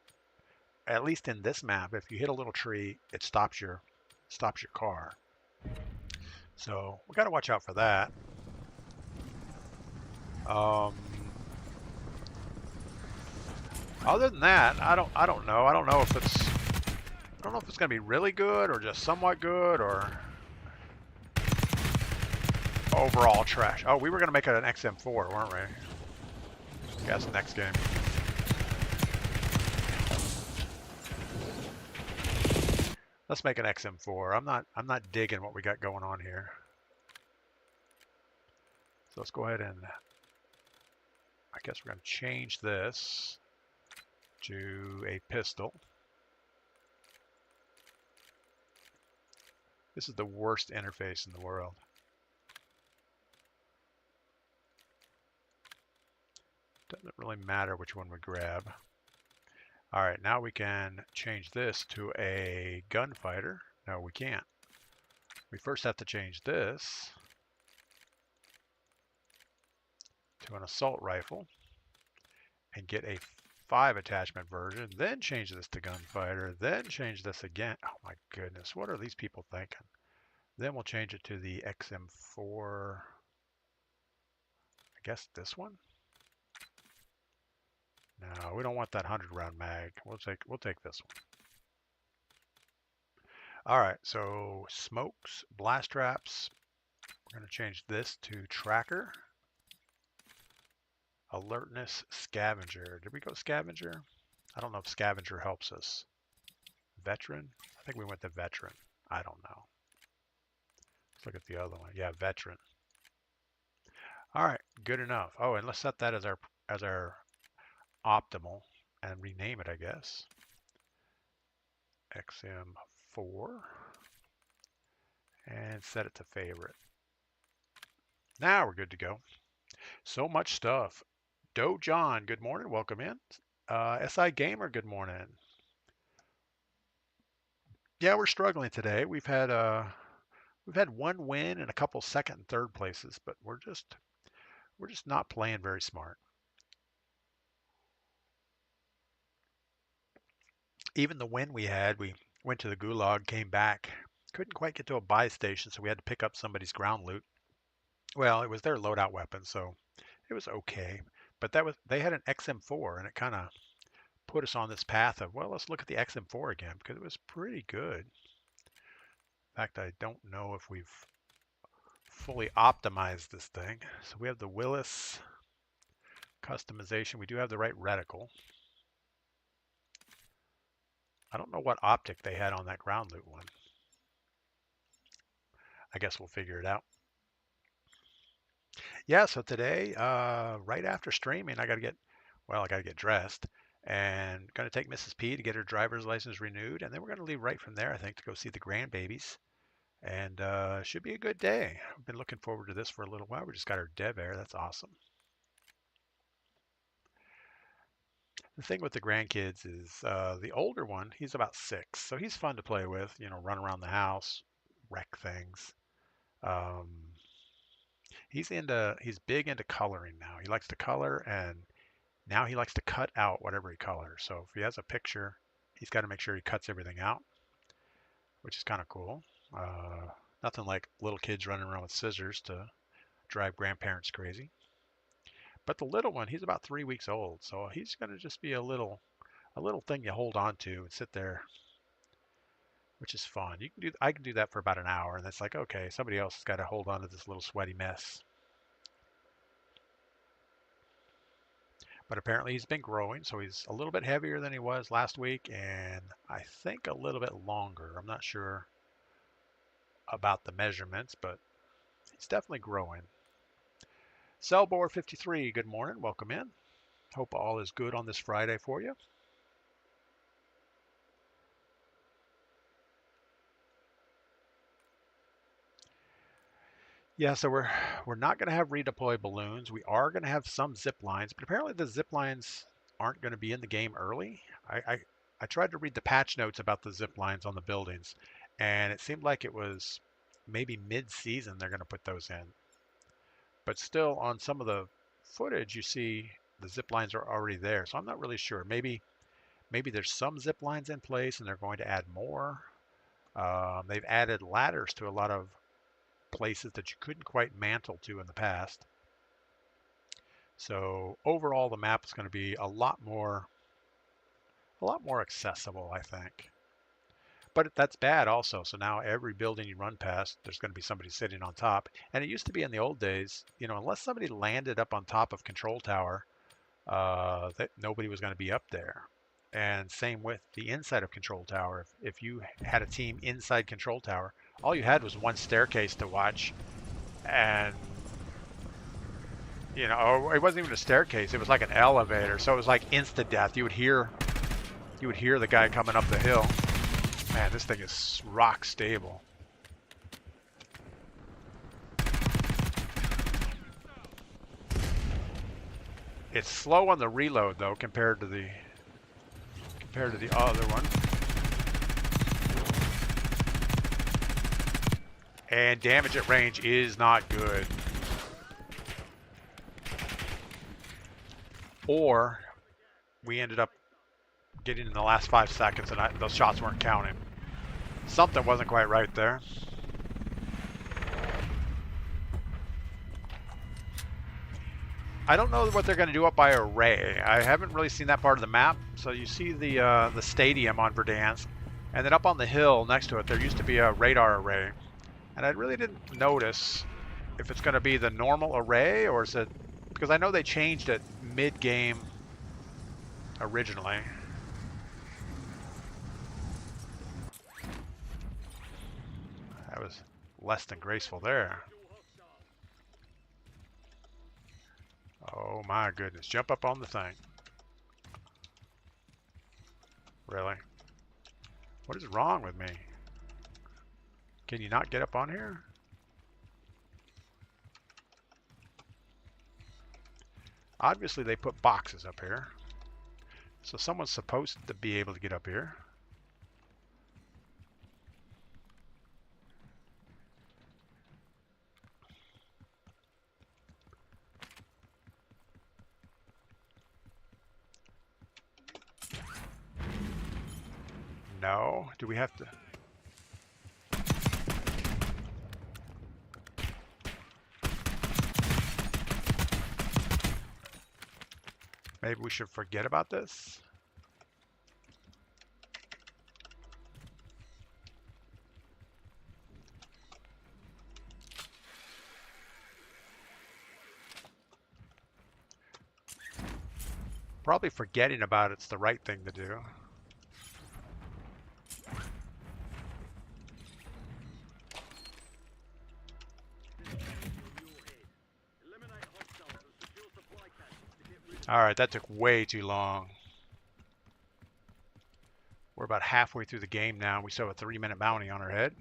at least in this map, if you hit a little tree, it stops your car. So we got to watch out for that. Other than that, I don't know. I don't know if it's going to be really good or just somewhat good or overall trash. Oh, we were going to make it an XM4, weren't we? Guess next game. Let's make an XM4. I'm not digging what we got going on here. So let's go ahead and I guess we're going to change this to a pistol. This is the worst interface in the world. Doesn't really matter which one we grab. All right, now we can change this to a gunfighter. No, we can't. We first have to change this to an assault rifle and get a 5 attachment version, then change this to gunfighter, then change this again. Oh my goodness, what are these people thinking? Then we'll change it to the XM4, I guess this one? No, we don't want that 100 round mag. We'll take this one. All right, so smokes, blast traps. We're going to change this to tracker. Alertness, scavenger. Did we go scavenger? I don't know if scavenger helps us. Veteran? I think we went to veteran. I don't know. Let's look at the other one. Yeah, veteran. All right, good enough. Oh, and let's set that as our optimal and rename it, I guess. XM4 and set it to favorite. Now we're good to go. So much stuff. Doe John, good morning. Welcome in. SI Gamer, good morning. Yeah, we're struggling today. We've had one win and a couple second and third places, but we're just not playing very smart. Even the win we had, we went to the gulag, came back, couldn't quite get to a buy station, so we had to pick up somebody's ground loot. Well, it was their loadout weapon, so it was okay. But they had an XM4, and it kind of put us on this path of, well, let's look at the XM4 again because it was pretty good. In fact, I don't know if we've fully optimized this thing. So we have the Willis customization. We do have the right reticle. I don't know what optic they had on that ground loot one. I guess we'll figure it out. Yeah, so today, right after streaming, I got to get dressed and going to take Mrs. P to get her driver's license renewed. And then we're going to leave right from there, I think, to go see the grandbabies. And should be a good day. I've been looking forward to this for a little while. We just got our dev air. That's awesome. The thing with the grandkids is the older one, he's about 6. So he's fun to play with, run around the house, wreck things. He's big into coloring now. He likes to color, and now he likes to cut out whatever he colors. So if he has a picture, he's got to make sure he cuts everything out, which is kind of cool. Nothing like little kids running around with scissors to drive grandparents crazy. But the little one, he's about 3 weeks old, so he's going to just be a little thing you hold on to and sit there, which is fun. I can do that for about an hour, and it's like, okay, somebody else has got to hold on to this little sweaty mess. But apparently he's been growing, so he's a little bit heavier than he was last week, and I think a little bit longer. I'm not sure about the measurements, but he's definitely growing. Cellbore 53, good morning. Welcome in. Hope all is good on this Friday for you. Yeah, so we're not going to have redeploy balloons. We are going to have some zip lines, but apparently the zip lines aren't going to be in the game early. I tried to read the patch notes about the zip lines on the buildings, and it seemed like it was maybe mid-season they're going to put those in. But still, on some of the footage, you see the zip lines are already there. So I'm not really sure. Maybe there's some zip lines in place, and they're going to add more. They've added ladders to a lot of places that you couldn't quite mantle to in the past. So overall, the map is going to be a lot more accessible, I think. But that's bad also. So now every building you run past, there's going to be somebody sitting on top. And it used to be in the old days, unless somebody landed up on top of control tower, that nobody was going to be up there. And same with the inside of control tower. If you had a team inside control tower, all you had was one staircase to watch, and it wasn't even a staircase. It was like an elevator, so it was like instant death. You would hear the guy coming up the hill. Man, this thing is rock stable. It's slow on the reload though compared to the other one. And damage at range is not good. Or we ended up getting in the last 5 seconds and those shots weren't counting. Something wasn't quite right there. I don't know what they're going to do up by Array. I haven't really seen that part of the map. So you see the stadium on Verdansk, and then up on the hill next to it there used to be a radar array. And I really didn't notice if it's going to be the normal array or is it, because I know they changed it mid-game originally. That was less than graceful there. Oh my goodness. Jump up on the thing. Really? What is wrong with me? Can you not get up on here? Obviously they put boxes up here. So someone's supposed to be able to get up here. No. Do we have to? Maybe we should forget about this. Probably forgetting about it's the right thing to do. Alright, that took way too long. We're about halfway through the game now. We still have a 3-minute bounty on our head.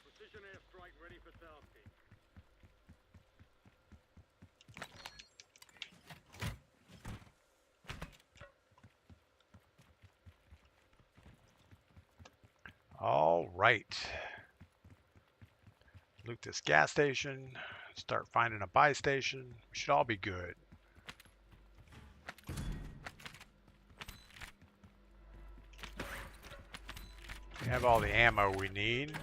Precision airstrike ready for tasking. All right. Loot this gas station. Start finding a buy station. We should all be good. We have all the ammo we need.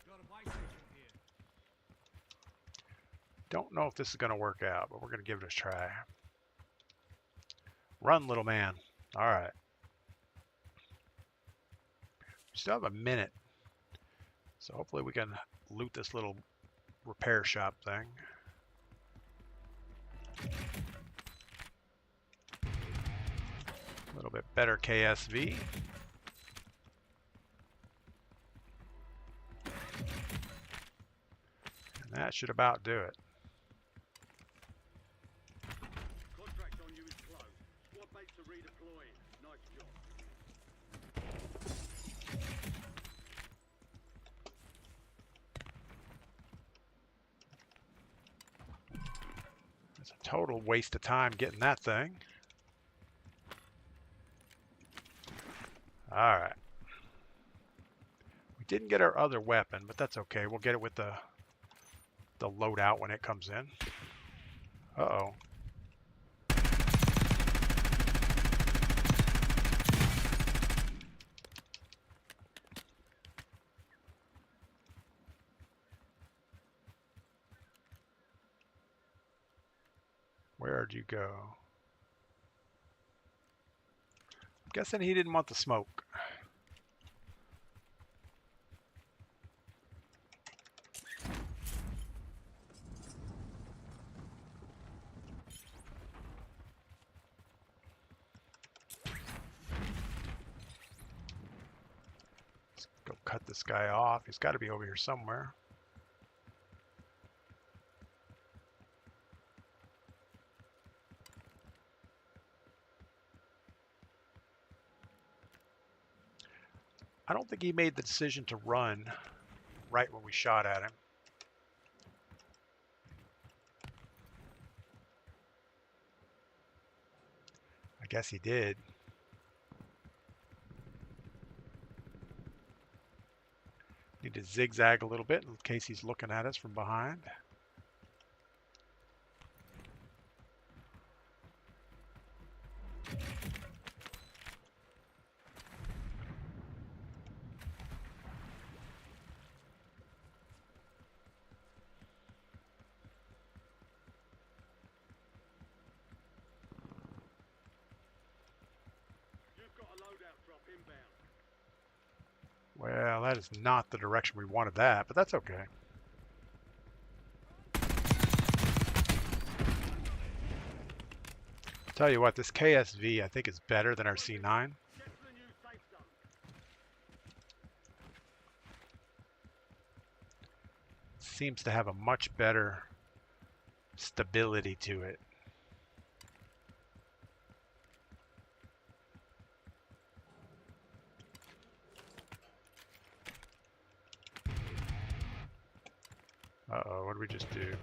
Got a buy station here. Don't know if this is going to work out, but we're going to give it a try. Run, little man. All right. We still have a minute. So hopefully we can loot this little repair shop thing. A little bit better KSV. And that should about do it. Contract on you is closed. Squad mates are redeploying. Nice job. It's a total waste of time getting that thing. All right. We didn't get our other weapon, but that's okay. We'll get it with the loadout when it comes in. Uh-oh. Where'd you go? I'm guessing he didn't want the smoke. Let's go cut this guy off. He's got to be over here somewhere. I don't think he made the decision to run right when we shot at him. I guess he did. Need to zigzag a little bit in case he's looking at us from behind. You've got Well, that is not the direction we wanted that, but that's okay. Tell you what, this KSV I think is better than our C9. Get to the new safe zone. Seems to have a much better stability to it. Uh-oh, what did we just do?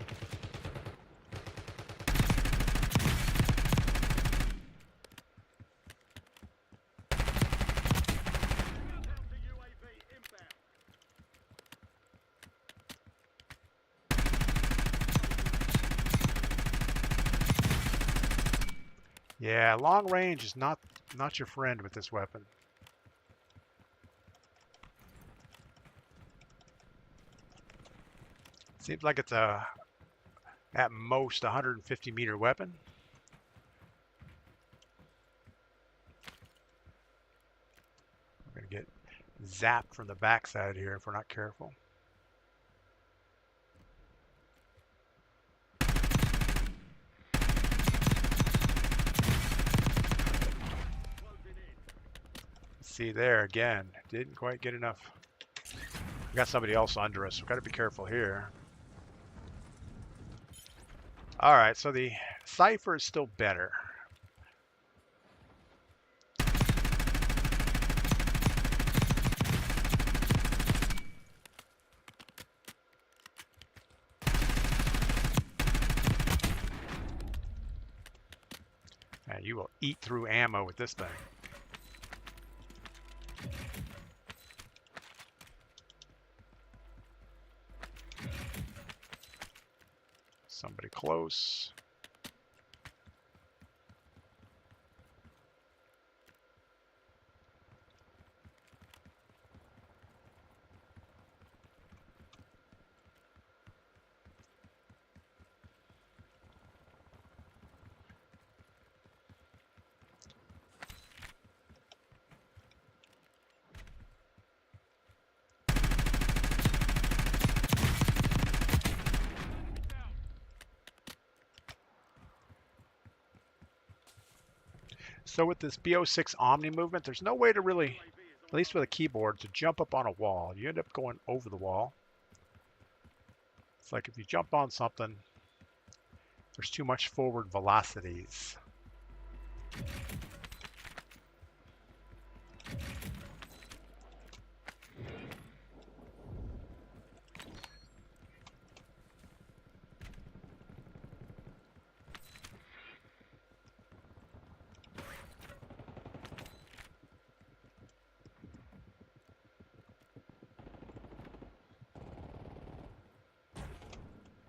Counter UAV inbound. Yeah, long range is not your friend with this weapon. Seems like it's a at most 150-meter weapon. We're gonna get zapped from the backside here if we're not careful. Closing in. See there again, didn't quite get enough. We got somebody else under us. We've got to be careful here. All right, so the Cypher is still better. And you will eat through ammo with this thing. Somebody close. So with this BO6 Omni movement, there's no way to really, at least with a keyboard, to jump up on a wall. You end up going over the wall. It's like if you jump on something, there's too much forward velocities.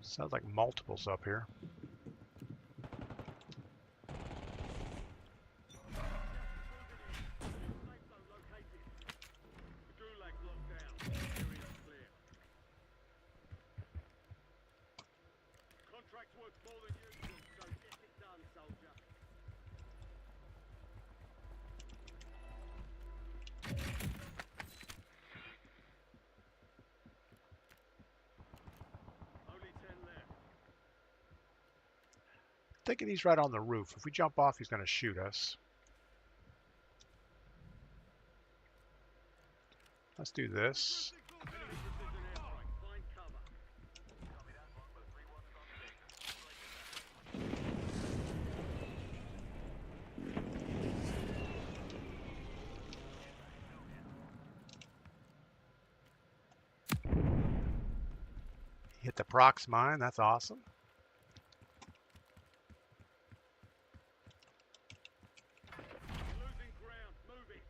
Sounds like multiples up here. Safe zone located. The Gulag locked down. Area clear. Contract worth more than usual, so get it done, soldier. Only 10 left. Thinking he's right on the roof. If we jump off, he's going to shoot us. Let's do this. Enemy precision airstrike. Find cover. Hit the prox mine. That's awesome. Losing ground. Moving.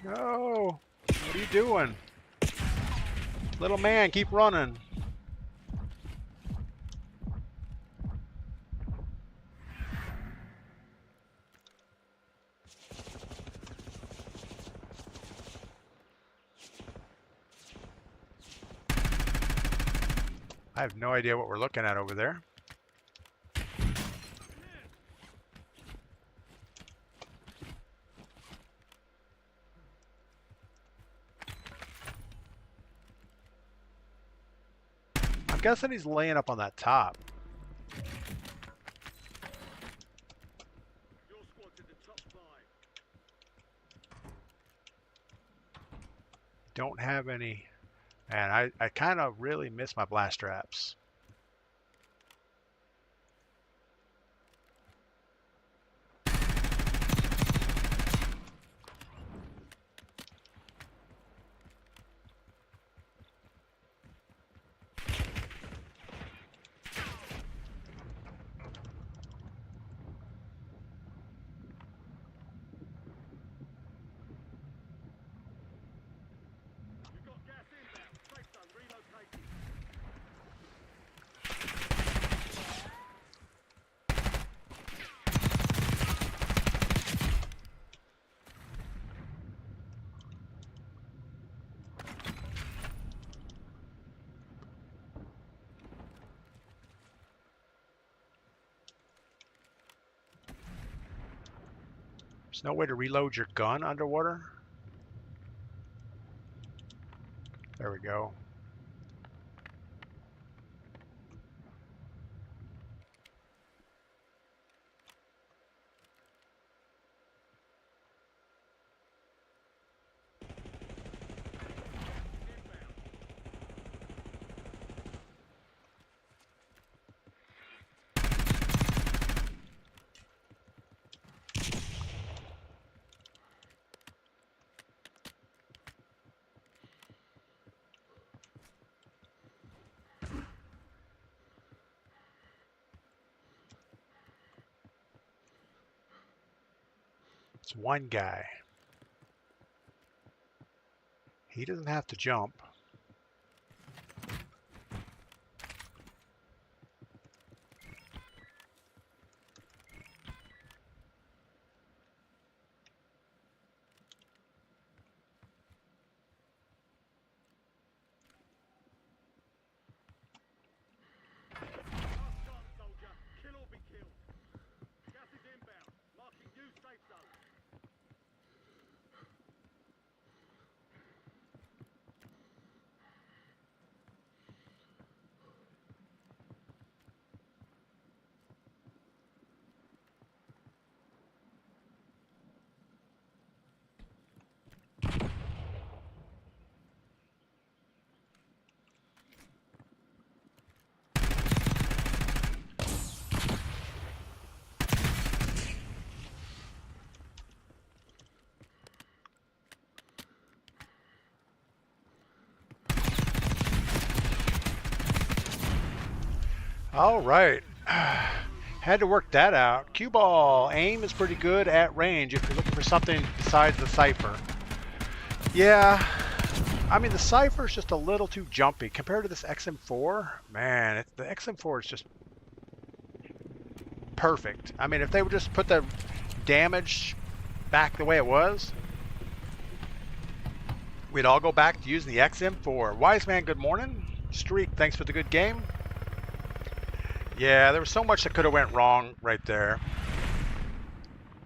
No. What are you doing? Little man, keep running. I have no idea what we're looking at over there. I'm guessing he's laying up on that top. Your squad's in the top 5. Don't have any. And I kind of really miss my blast traps. You've got gas inbound. Safe zone relocated. There's no way to reload your gun underwater. There we go. It's one guy. He doesn't have to jump. Last chance, soldier. Kill or be killed. Gas is inbound. Marking new safe zone. All right. Had to work that out. Cue ball. Aim is pretty good at range if you're looking for something besides the Cypher. Yeah. I mean, the Cypher is just a little too jumpy compared to this XM4. Man, the XM4 is just perfect. I mean, if they would just put the damage back the way it was, we'd all go back to using the XM4. Wise man, good morning. Streak, thanks for the good game. Yeah, there was so much that could have went wrong right there.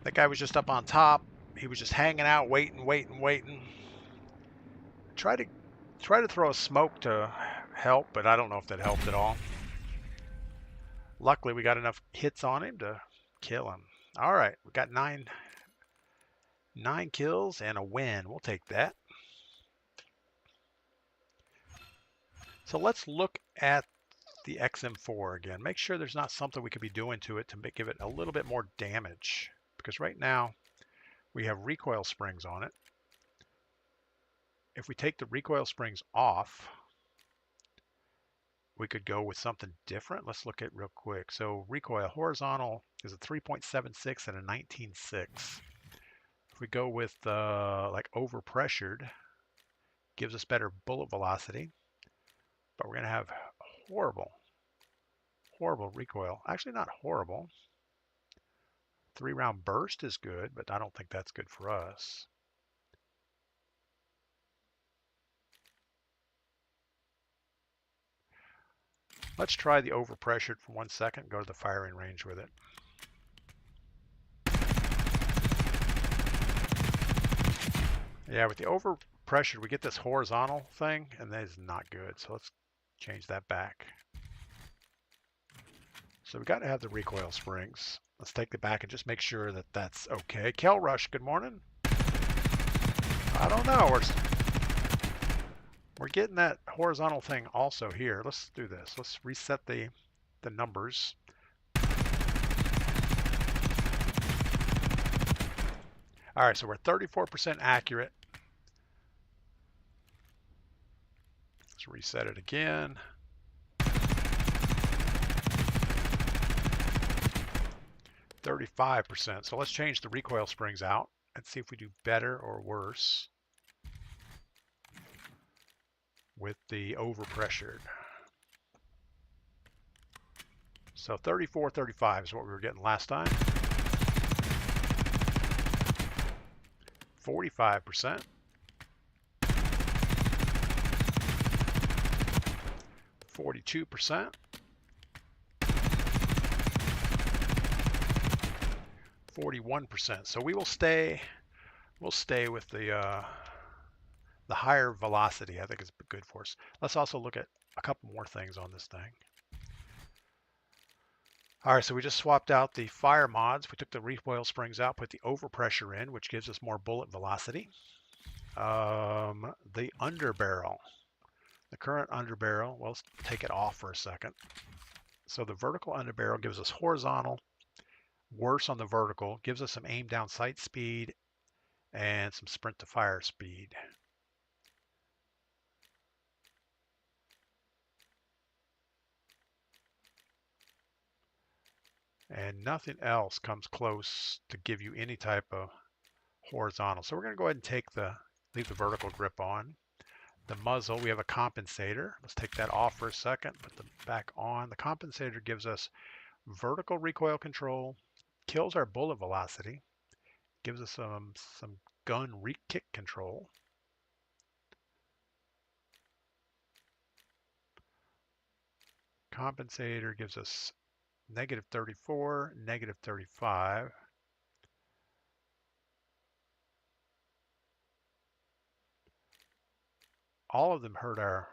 That guy was just up on top. He was just hanging out, waiting. Try to throw a smoke to help, but I don't know if that helped at all. Luckily, we got enough hits on him to kill him. All right, we got nine kills and a win. We'll take that. So let's look at the XM4 again. Make sure there's not something we could be doing to it to give it a little bit more damage. Because right now, we have recoil springs on it. If we take the recoil springs off, we could go with something different. Let's look at real quick. So recoil horizontal is a 3.76 and a 19.6. If we go with like overpressured, gives us better bullet velocity, but we're going to have horrible recoil. Actually, not horrible. 3-round burst is good, but I don't think that's good for us. Let's try the overpressured for 1 second. Go to the firing range with it. Yeah, with the overpressured, we get this horizontal thing, and that is not good. So let's change that back. So we got to have the recoil springs. Let's take it back and just make sure that that's okay. Kel Rush, good morning. I don't know. We're getting that horizontal thing also here. Let's do this. Let's reset the numbers. All right, so we're 34% accurate. Let's reset it again. 35%. So let's change the recoil springs out and see if we do better or worse with the overpressured. So 34, 35 is what we were getting last time. 45%. 42%. 41%. So we'll stay with the higher velocity. I think it's good for us. Let's also look at a couple more things on this thing. All right, so we just swapped out the fire mods. We took the recoil springs out, put the overpressure in, which gives us more bullet velocity. The underbarrel, the current underbarrel, well, let's take it off for a second. So the vertical underbarrel gives us horizontal, worse on the vertical, gives us some aim down sight speed and some sprint to fire speed. And nothing else comes close to give you any type of horizontal. So we're going to go ahead and leave the vertical grip on. The muzzle, we have a compensator. Let's take that off for a second, put them back on. The compensator gives us vertical recoil control, kills our bullet velocity, gives us some gun kick control. Compensator gives us negative 34, negative 35. All of them hurt our,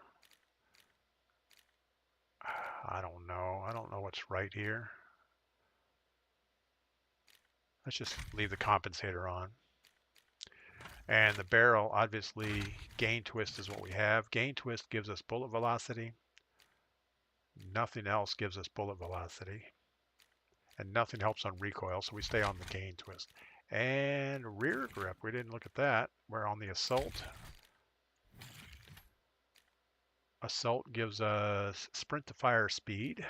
I don't know what's right here. Let's just leave the compensator on. And the barrel, obviously, gain twist is what we have. Gain twist gives us bullet velocity. Nothing else gives us bullet velocity. And nothing helps on recoil, so we stay on the gain twist. And rear grip, we didn't look at that. We're on the assault. Assault gives us sprint to fire speed.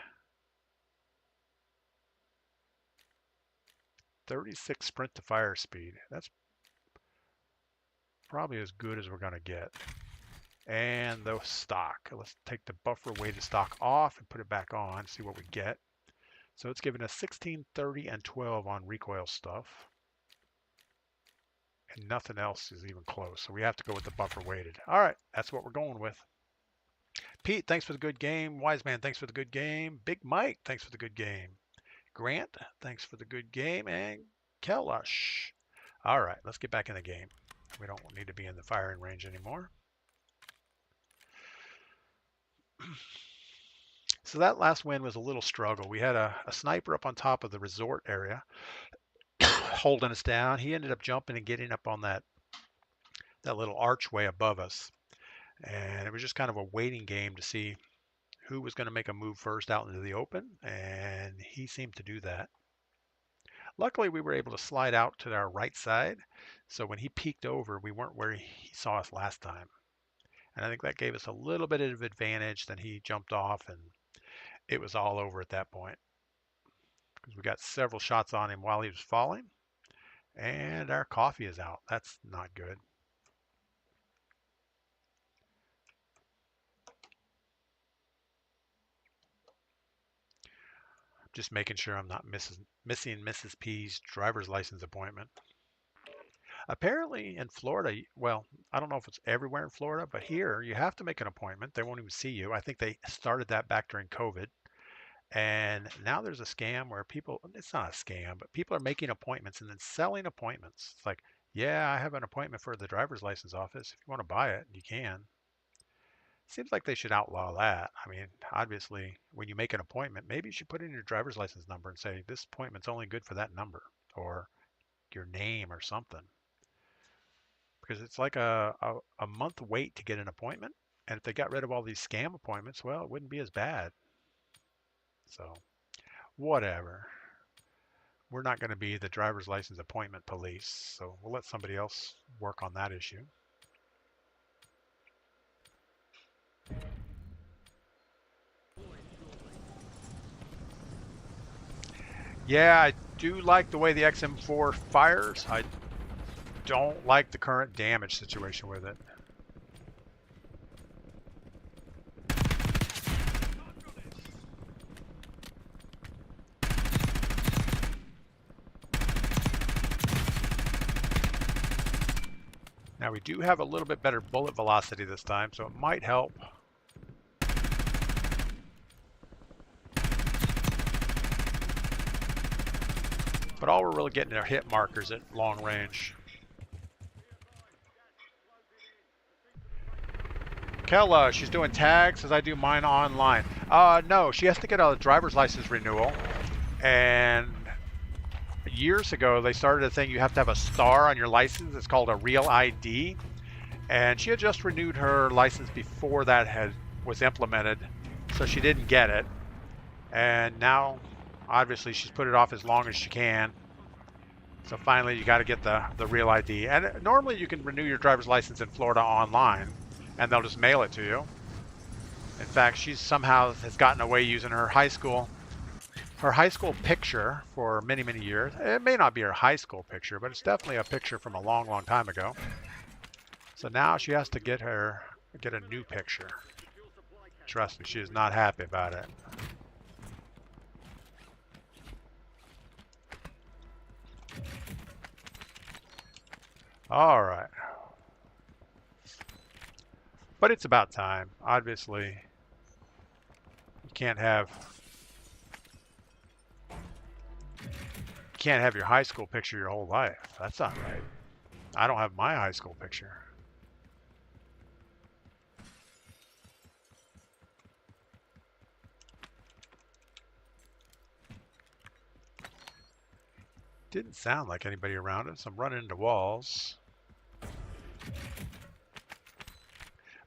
36 sprint to fire speed. That's probably as good as we're going to get. And the stock. Let's take the buffer weighted stock off and put it back on, see what we get. So it's giving us 16, 30, and 12 on recoil stuff. And nothing else is even close. So we have to go with the buffer weighted. All right, that's what we're going with. Pete, thanks for the good game. Wise Man, thanks for the good game. Big Mike, thanks for the good game. Grant, thanks for the good game. And Kelash. All right, let's get back in the game. We don't need to be in the firing range anymore. So that last win was a little struggle. We had a sniper up on top of the resort area holding us down. He ended up jumping and getting up on that little archway above us. And it was just kind of a waiting game to see who was going to make a move first out into the open. And he seemed to do that. Luckily, we were able to slide out to our right side. So when he peeked over, we weren't where he saw us last time. And I think that gave us a little bit of advantage. Then he jumped off and it was all over at that point. Because we got several shots on him while he was falling. And our coffee is out. That's not good. Just making sure I'm not missing Mrs. P's driver's license appointment. Apparently in Florida, well, I don't know if it's everywhere in Florida, but here you have to make an appointment. They won't even see you. I think they started that back during COVID. And now there's a scam where people, it's not a scam, but people are making appointments and then selling appointments. It's like, yeah, I have an appointment for the driver's license office. If you want to buy it, you can. Seems like they should outlaw that. I mean, obviously, when you make an appointment, maybe you should put in your driver's license number and say, this appointment's only good for that number or your name or something. Because it's like a month wait to get an appointment. And if they got rid of all these scam appointments, well, it wouldn't be as bad. So, whatever. We're not going to be the driver's license appointment police, so we'll let somebody else work on that issue. Yeah, I do like the way the XM4 fires. I don't like the current damage situation with it. Now we do have a little bit better bullet velocity this time, so it might help. But all we're really getting are hit markers at long range. Kella, she's doing tags as I do mine online. No, she has to get a driver's license renewal. And years ago, they started a thing, you have to have a star on your license. It's called a real ID. And she had just renewed her license before that was implemented, so she didn't get it. And now, obviously, she's put it off as long as she can. So finally, you got to get the real ID. And normally, you can renew your driver's license in Florida online, and they'll just mail it to you. In fact, she somehow has gotten away using her high school picture for many, many years. It may not be her high school picture, but it's definitely a picture from a long, long time ago. So now she has to get a new picture. Trust me, she is not happy about it. All right. But it's about time. Obviously, you can't have your high school picture your whole life. That's not right. I don't have my high school picture. Didn't sound like anybody around us. I'm running into walls.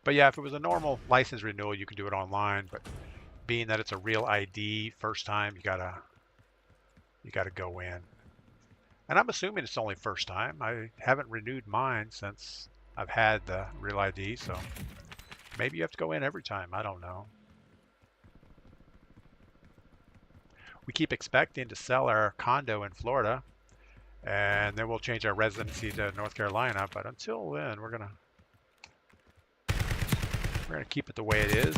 But yeah, if it was a normal license renewal, you can do it online. But being that it's a real ID, first time, you gotta go in. And I'm assuming it's only first time. I haven't renewed mine since I've had the real ID, so maybe you have to go in every time. I don't know. We keep expecting to sell our condo in Florida, and then we'll change our residency to North Carolina. But until then, we're gonna keep it the way it is.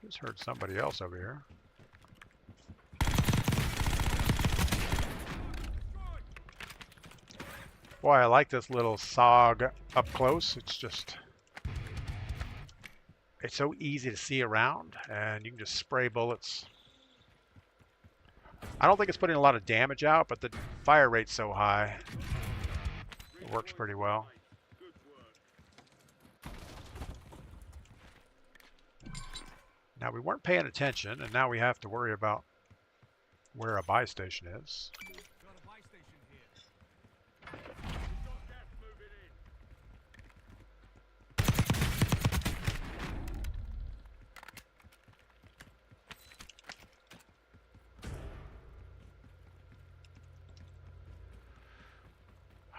Just heard somebody else over here. Boy, I like this little SOG up close. It's so easy to see around, and you can just spray bullets. I don't think it's putting a lot of damage out, but the fire rate's so high, it works pretty well. Now, we weren't paying attention, and now we have to worry about where a buy station is. Got a buy station here.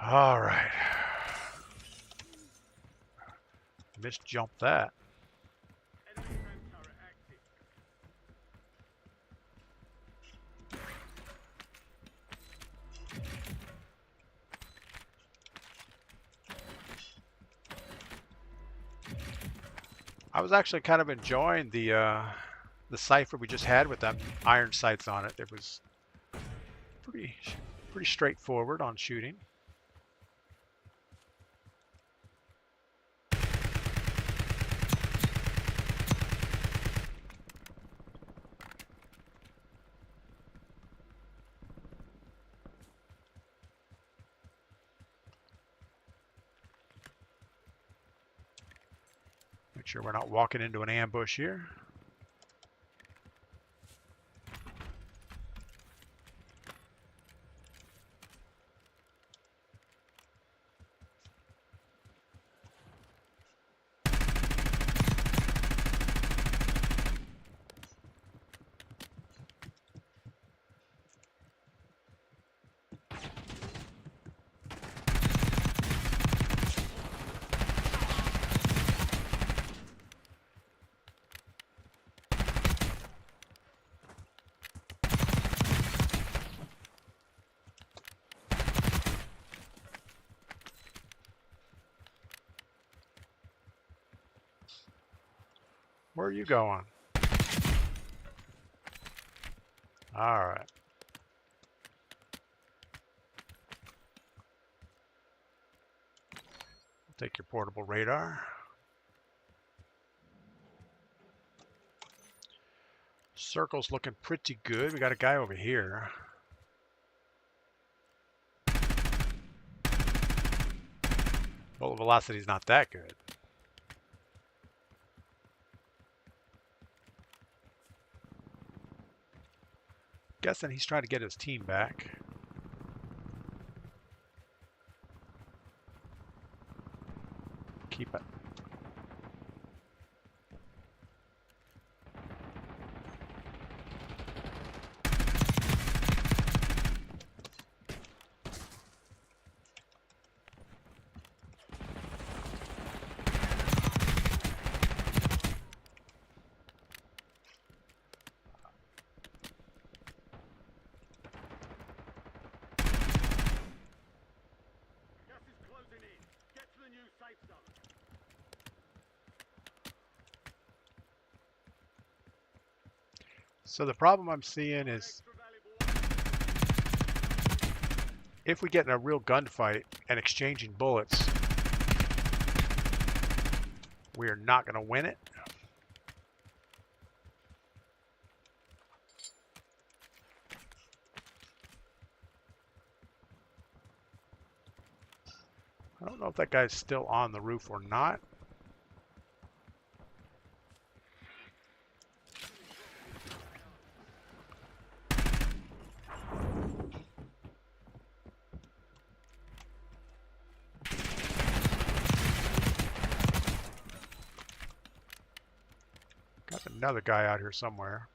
All right. Misjumped that. Enemy tram turret active. I was actually kind of enjoying the the cipher we just had with them iron sights on it. It was pretty straightforward on shooting. Make sure we're not walking into an ambush here. Where are you going? All right. Take your portable radar. Circle's looking pretty good. We got a guy over here. Bullet velocity's not that good. Guessing he's trying to get his team back. Keep it. Gas is closing in. Get to the new safe zone. So the problem I'm seeing is Extra valuable. if we get in a real gunfight and exchanging bullets, we are not going to win it. I don't know if that guy's still on the roof or not. Got another guy out here somewhere.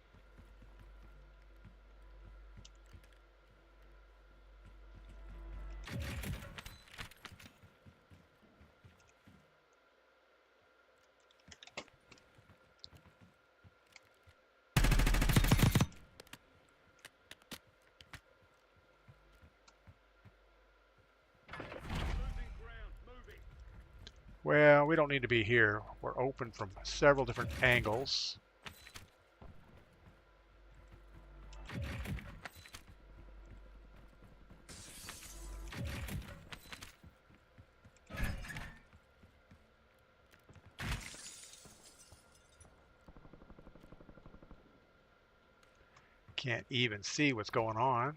Losing ground. Moving. Well, we don't need to be here. We're open from several different angles. Can't even see what's going on.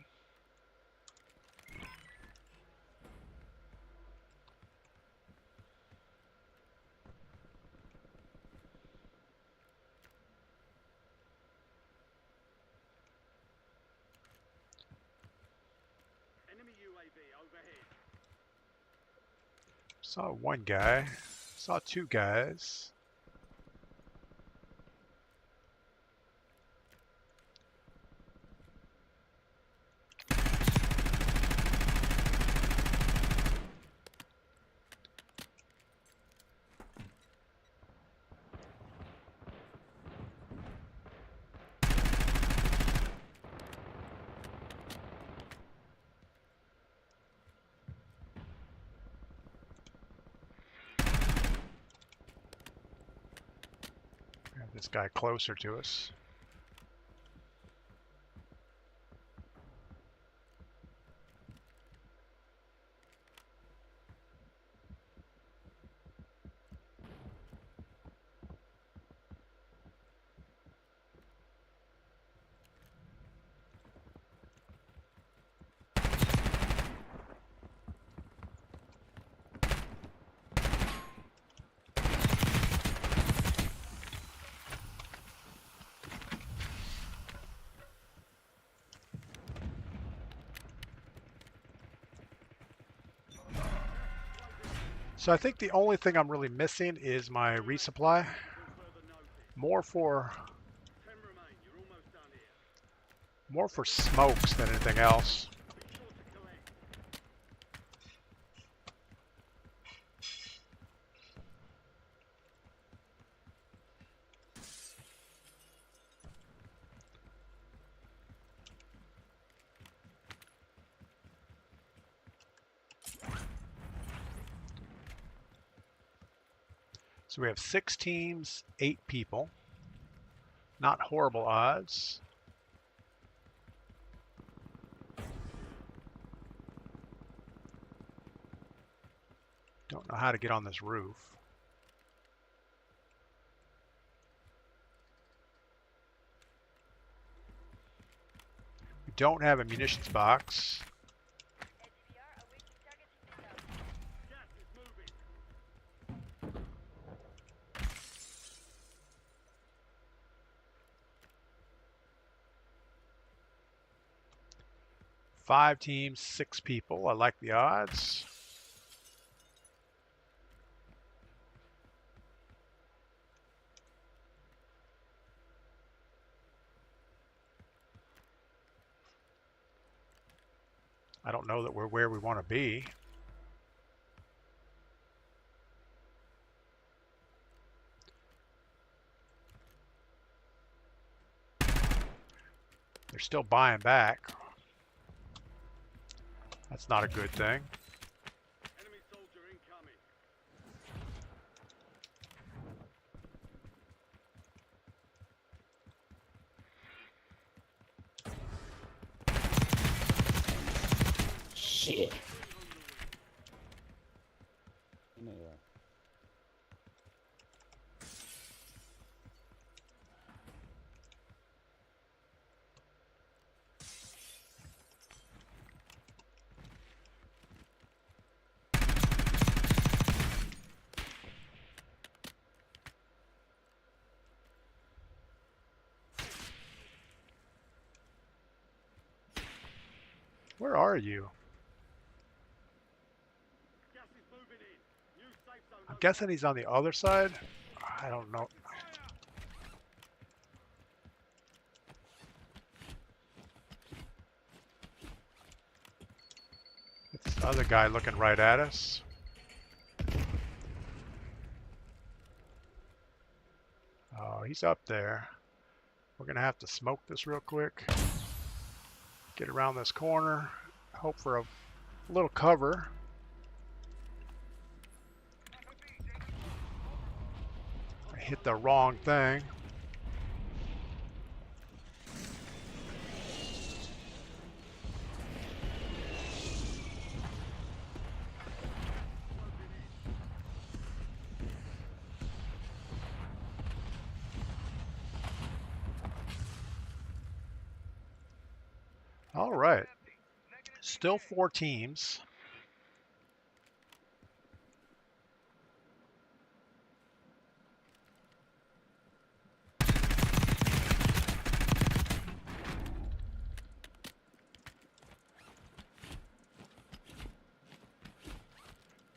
Enemy UAV overhead. Saw one guy. Saw two guys. Have this guy closer to us. So I think the only thing I'm really missing is my resupply. More for smokes than anything else. So we have 6 teams, 8 people. Not horrible odds. Don't know how to get on this roof. We don't have a munitions box. LDVR awaiting target inbound. Gas is moving. 5 teams, 6 people. I like the odds. I don't know that we're where we want to be. They're still buying back. That's not a good thing. Enemy soldier incoming. Shit. In there. Where are you? Gas is moving in. New safe zone. I'm guessing he's on the other side. I don't know. It's the other guy looking right at us. Oh, he's up there. We're gonna have to smoke this real quick. Get around this corner. Hope for a little cover. I hit the wrong thing. All right. Still 4 teams.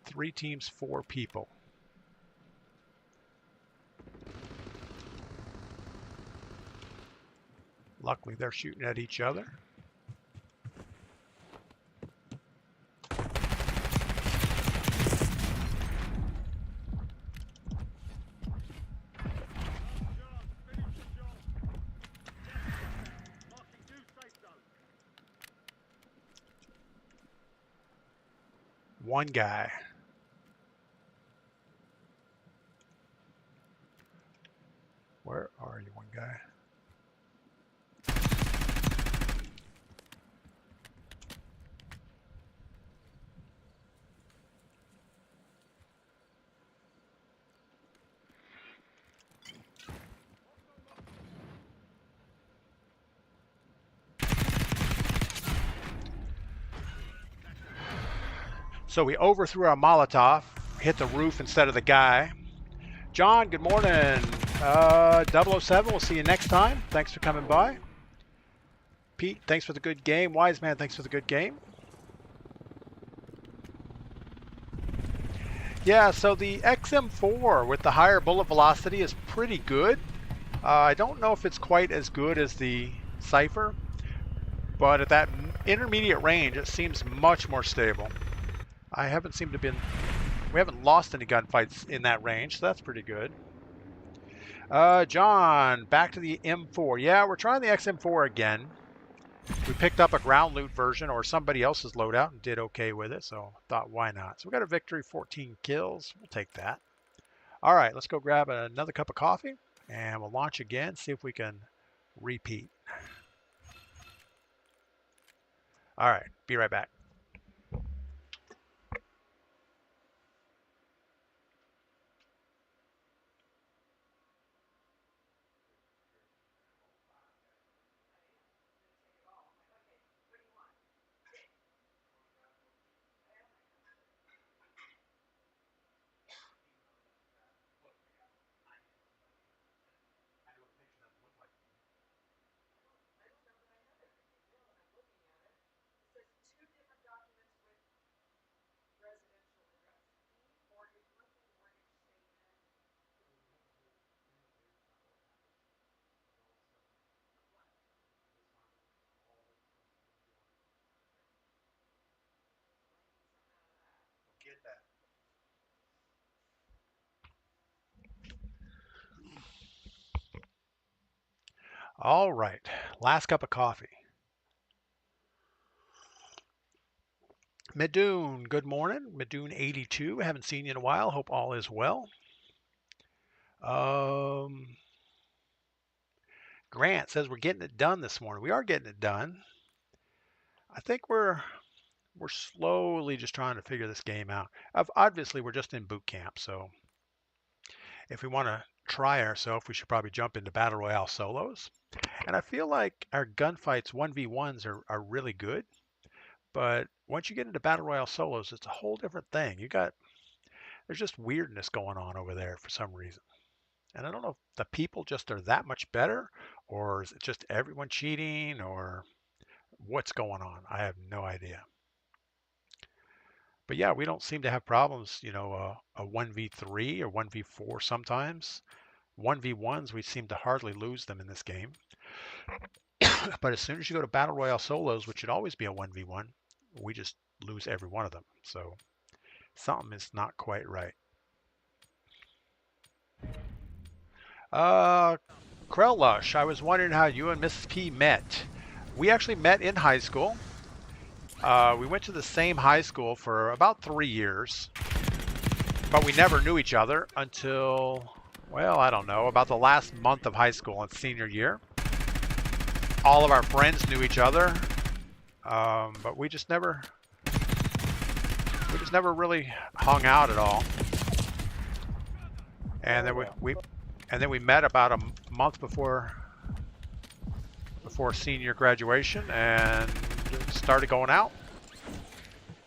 Three teams, 4 people. Luckily, they're shooting at each other. Finish the job. Marking new safe zone. One guy. Where are you, one guy? So we overthrew our Molotov, hit the roof instead of the guy. John, good morning. 007, we'll see you next time. Thanks for coming by. Pete, thanks for the good game. Wise Man, thanks for the good game. Yeah, so the XM4 with the higher bullet velocity is pretty good. I don't know if it's quite as good as the Cypher, but at that intermediate range, it seems much more stable. I haven't seemed to been, we haven't lost any gunfights in that range, so that's pretty good. John, back to the M4. Yeah, we're trying the XM4 again. We picked up a ground loot version or somebody else's loadout and did okay with it, so thought why not. So we got a victory, 14 kills. We'll take that. All right, let's go grab another cup of coffee and we'll launch again, see if we can repeat. All right, be right back. All right, last cup of coffee. Medoon, good morning. Medoon 82, haven't seen you in a while. Hope all is well. Grant says we're getting it done this morning. We are getting it done. I think we're slowly just trying to figure this game out. Obviously, we're just in boot camp, so if we want to try ourselves, we should probably jump into Battle Royale solos. And I feel like our gunfights 1v1s are really good, but once you get into Battle Royale solos, it's a whole different thing. There's just weirdness going on over there for some reason. And I don't know if the people just are that much better, or is it just everyone cheating, or what's going on? I have no idea. But yeah, we don't seem to have problems, a 1v3 or 1v4 sometimes. 1v1s, we seem to hardly lose them in this game. But as soon as you go to Battle Royale solos, which should always be a 1v1, we just lose every one of them. So something is not quite right. Krellush, I was wondering how you and Mrs. P met. We actually met in high school. We went to the same high school for about 3 years, but we never knew each other until, well, I don't know, about the last month of high school in senior year. All of our friends knew each other, but we just never really hung out at all. And then we met about a month before senior graduation and started going out.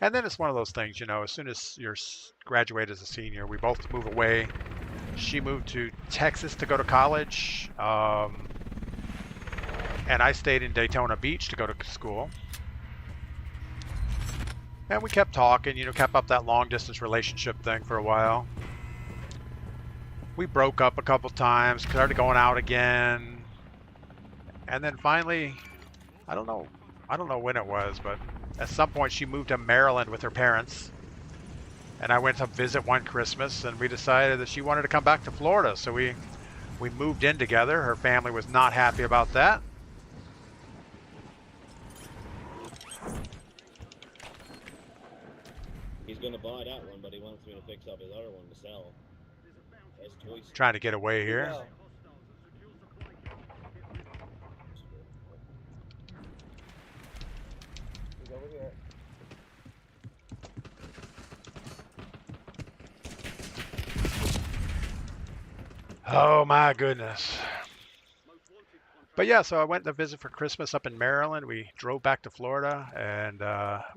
And then it's one of those things, as soon as you're graduated as a senior, we both move away. She moved to Texas to go to college, and I stayed in Daytona Beach to go to school. And we kept talking, kept up that long distance relationship thing for a while. We broke up a couple times, started going out again. And then finally, I don't know when it was, but at some point she moved to Maryland with her parents. And I went to visit one Christmas, and we decided that she wanted to come back to Florida. So we moved in together. Her family was not happy about that. He's going to buy that one, but he wants me to fix up his other one to sell. That's toys. Trying to get away here. Yeah. He's over here. Oh my goodness. But yeah, so I went to visit for Christmas up in Maryland. We drove back to Florida, and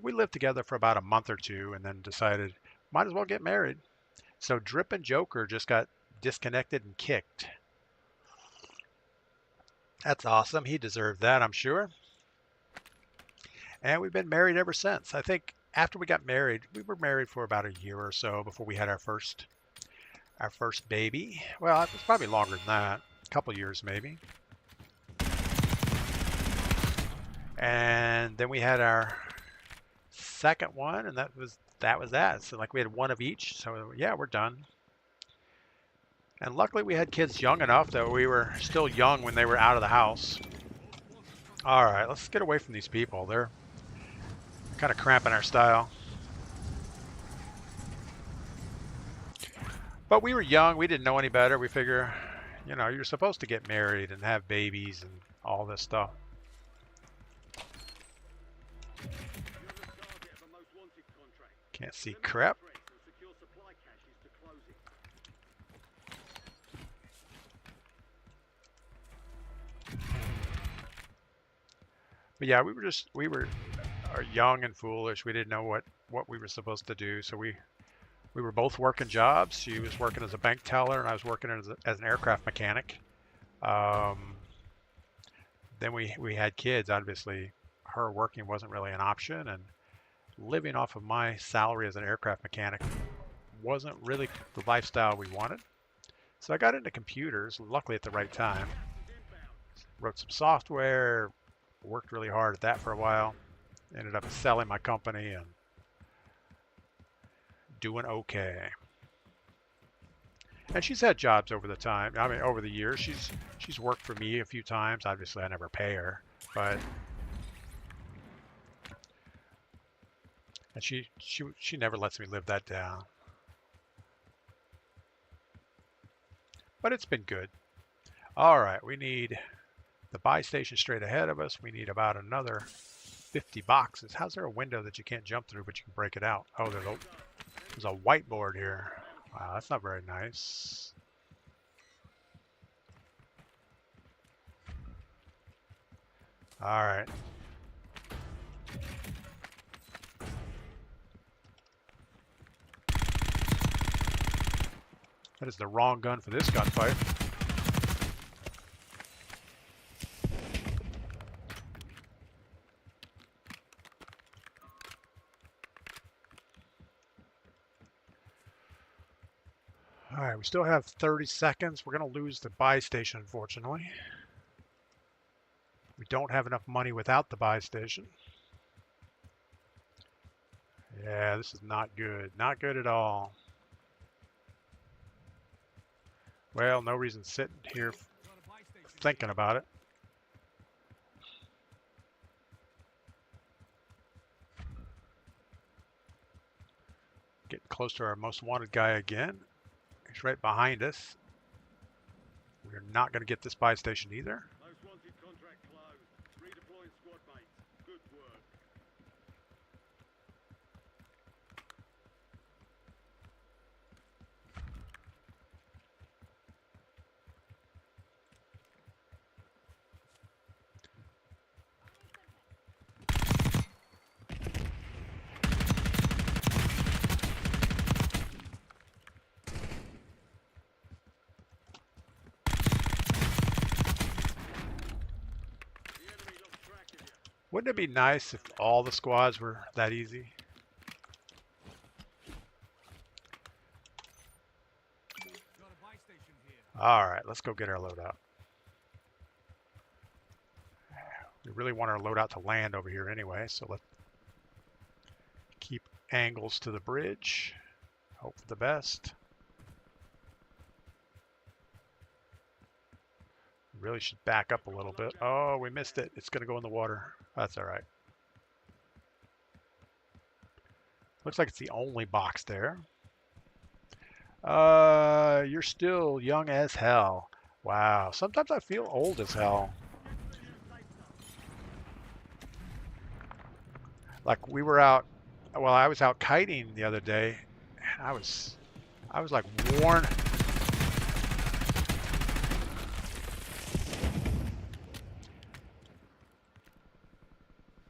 we lived together for about a month or two, and then decided might as well get married. So Drip and Joker just got disconnected and kicked. That's awesome. He deserved that, I'm sure. And we've been married ever since. I think after we got married, we were married for about a year or so before we had our first baby. Well, it was probably longer than that, a couple years maybe. And then we had our second one, and that was that. So like we had one of each. So yeah, we're done. And luckily we had kids young enough that we were still young when they were out of the house. All right, let's get away from these people. They're kind of cramping our style. But we were young. We didn't know any better. We figure, you know, you're supposed to get married and have babies and all this stuff. You're the target of a most wanted contract. Can't see Eliminate crap. threats and secure supply caches to close it. But yeah, we were young and foolish. We didn't know what we were supposed to do. So we were both working jobs. She was working as a bank teller, and I was working as an aircraft mechanic. Then we had kids. Obviously, her working wasn't really an option, and living off of my salary as an aircraft mechanic wasn't really the lifestyle we wanted. So I got into computers, luckily at the right time. Wrote some software, worked really hard at that for a while. Ended up selling my company and doing okay. And she's had jobs over the time. I mean, over the years, she's worked for me a few times. Obviously, I never pay her, but and she never lets me live that down. But it's been good. All right, we need the buy station straight ahead of us. We need about another 50 boxes. How's there a window that you can't jump through, but you can break it out? Oh, there's a whiteboard here. Wow, that's not very nice. All right. That is the wrong gun for this gunfight. All right, we still have 30 seconds. We're going to lose the buy station, unfortunately. We don't have enough money without the buy station. Yeah, this is not good. Not good at all. Well, no reason sitting here thinking about it. Getting close to our most wanted guy again. He's right behind us. We're not going to get this buy station either. Most wanted contract closed. Redeploying squad mates. Good work. Wouldn't it be nice if all the squads were that easy? All right, let's go get our loadout. We really want our loadout to land over here anyway, so let's keep angles to the bridge. Hope for the best. Really should back up a little bit. Oh, we missed it. It's going to go in the water. That's all right. Looks like it's the only box there. You're still young as hell. Wow. Sometimes I feel old as hell. Like we were out, well, I was out kiting the other day. And I was like worn.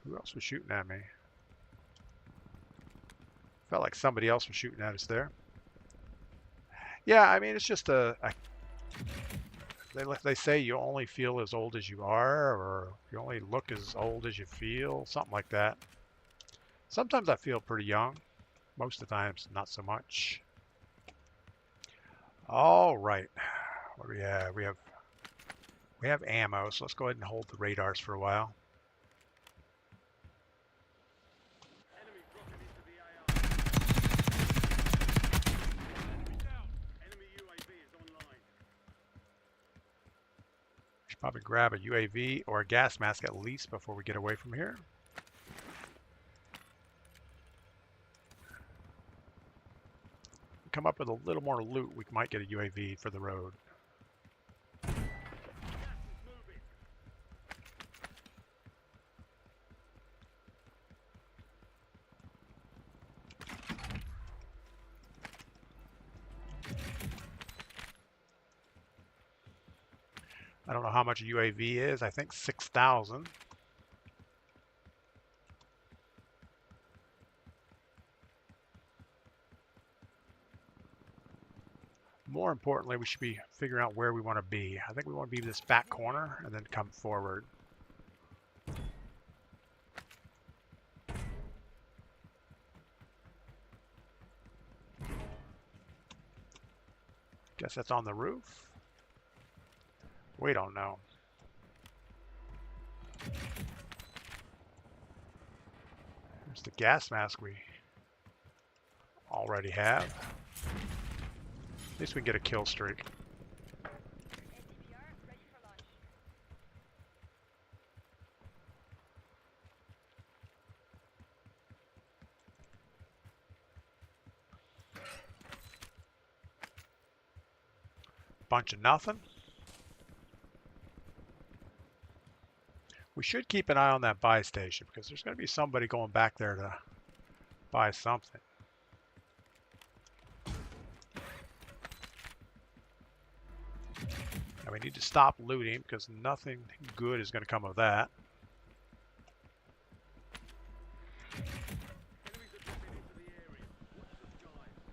Who else was shooting at me? Felt like somebody else was shooting at us there. Yeah, I mean, it's just they say you only feel as old as you are, or you only look as old as you feel, something like that. Sometimes I feel pretty young. Most of the times, not so much. All right. What do we have? We have ammo, so let's go ahead and hold the radars for a while. Enemy dropping into the AR. Enemy down. Enemy UAV is online. Should probably grab a UAV or a gas mask at least before we get away from here. Come up with a little more loot, we might get a UAV for the road. Gas is moving. I don't know how much a UAV is. I think 6,000. More importantly, we should be figuring out where we want to be. I think we want to be in this back corner and then come forward. Guess that's on the roof. We don't know. There's the gas mask we already have. At least we can get a kill streak. SDVR ready for launch. Bunch of nothing. We should keep an eye on that buy station because there's going to be somebody going back there to buy something. Now we need to stop looting because nothing good is going to come of that. Enemies are dropping into the area. Watch the skies.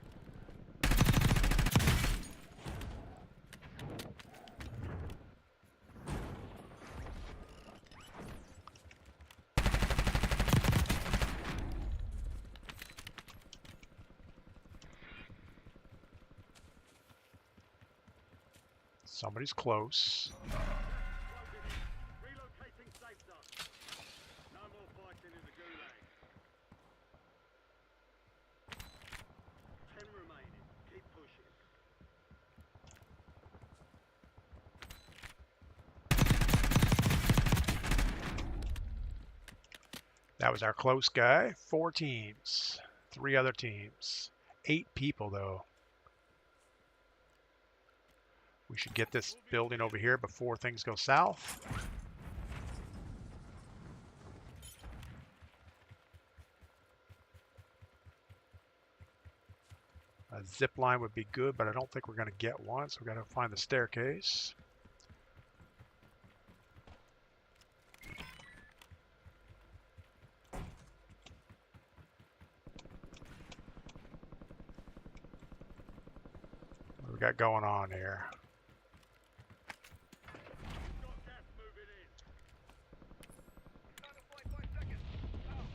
Somebody's close. Closing in. Relocating safe zone. No more fighting in the gulag. 10 remaining. Keep pushing. That was our close guy. 4 teams. 3 other teams. 8 people though. We should get this building over here before things go south. A zip line would be good, but I don't think we're going to get one, so we've got to find the staircase. What do we got going on here? Got gas moving in. Another 45 seconds. Out.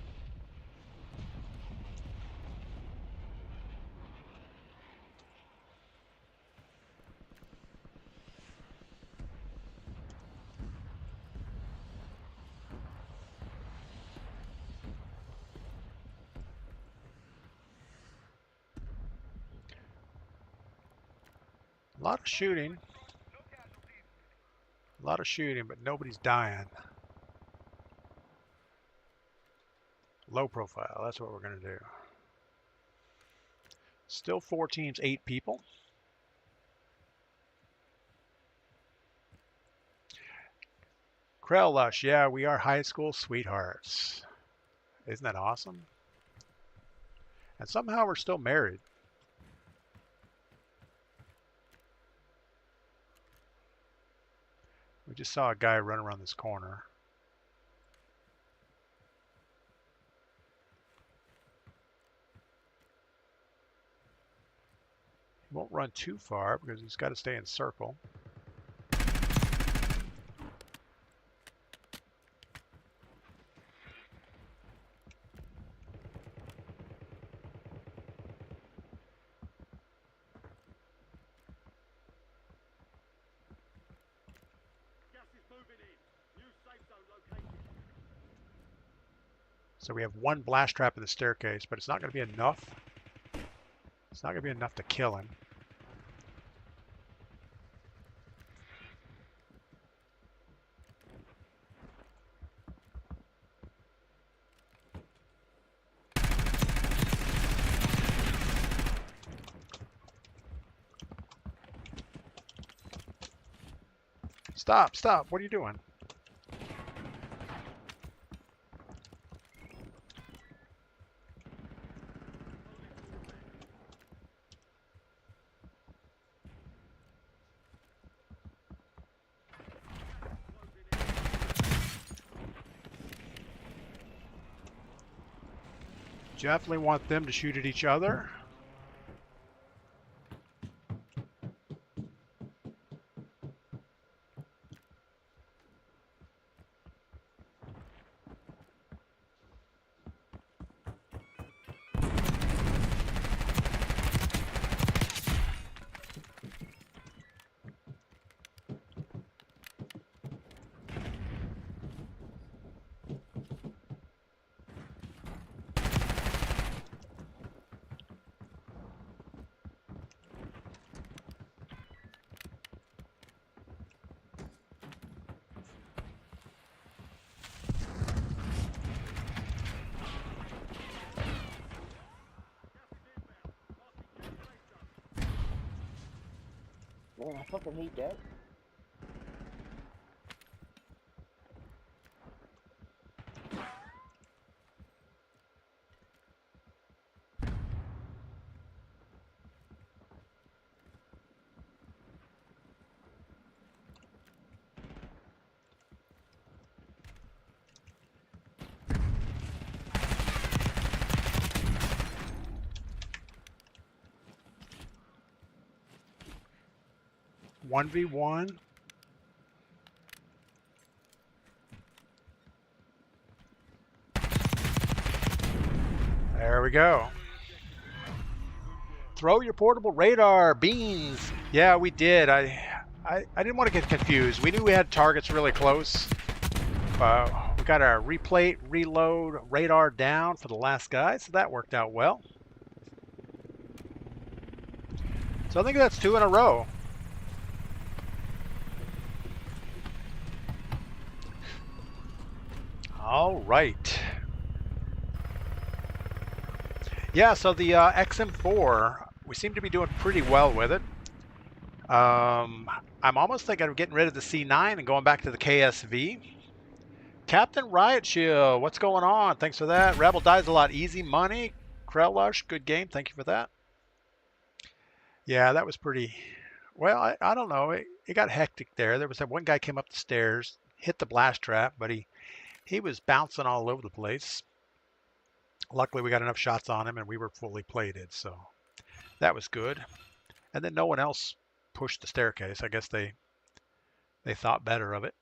A lot of shooting. No casualties. A lot of shooting, but nobody's dying. Low profile, that's what we're going to do. Still 4 teams, 8 people. Krell Lush, yeah, we are high school sweethearts. Isn't that awesome? And somehow we're still married. We just saw a guy run around this corner. He won't run too far because he's got to stay in circle. So we have one blast trap in the staircase, but it's not going to be enough. It's not going to be enough to kill him. Stop, stop. What are you doing? Definitely want them to shoot at each other. Man, I fucking hate that. One v one. There we go. Throw your portable radar beans. Yeah, we did. I didn't want to get confused. We knew we had targets really close. We got our replate, reload, radar down for the last guy, so that worked out well. So I think that's 2 in a row. All right. Yeah, so the XM4, we seem to be doing pretty well with it. I'm almost thinking of getting rid of the C9 and going back to the KSV. Captain Riot Shield, what's going on? Thanks for that. Rebel Dies a Lot, easy money. Krellush, good game. Thank you for that. Yeah, that was pretty... Well, I don't know. It got hectic there. There was that one guy came up the stairs, hit the blast trap, but he was bouncing all over the place. Luckily, we got enough shots on him, and we were fully plated, so that was good. And then no one else pushed the staircase. I guess they thought better of it.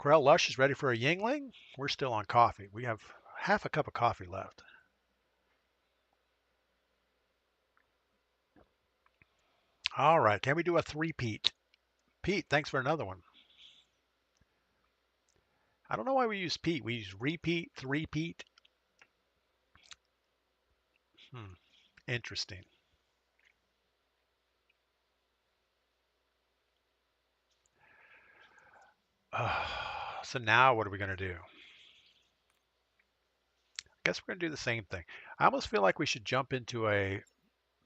Corel Lush is ready for a Yingling. We're still on coffee. We have half a cup of coffee left. All right, can we do a three-peat? Pete, thanks for another one. I don't know why we use Pete. We use repeat, three-peat. Interesting. So now what are we going to do? I guess we're going to do the same thing. I almost feel like we should jump into a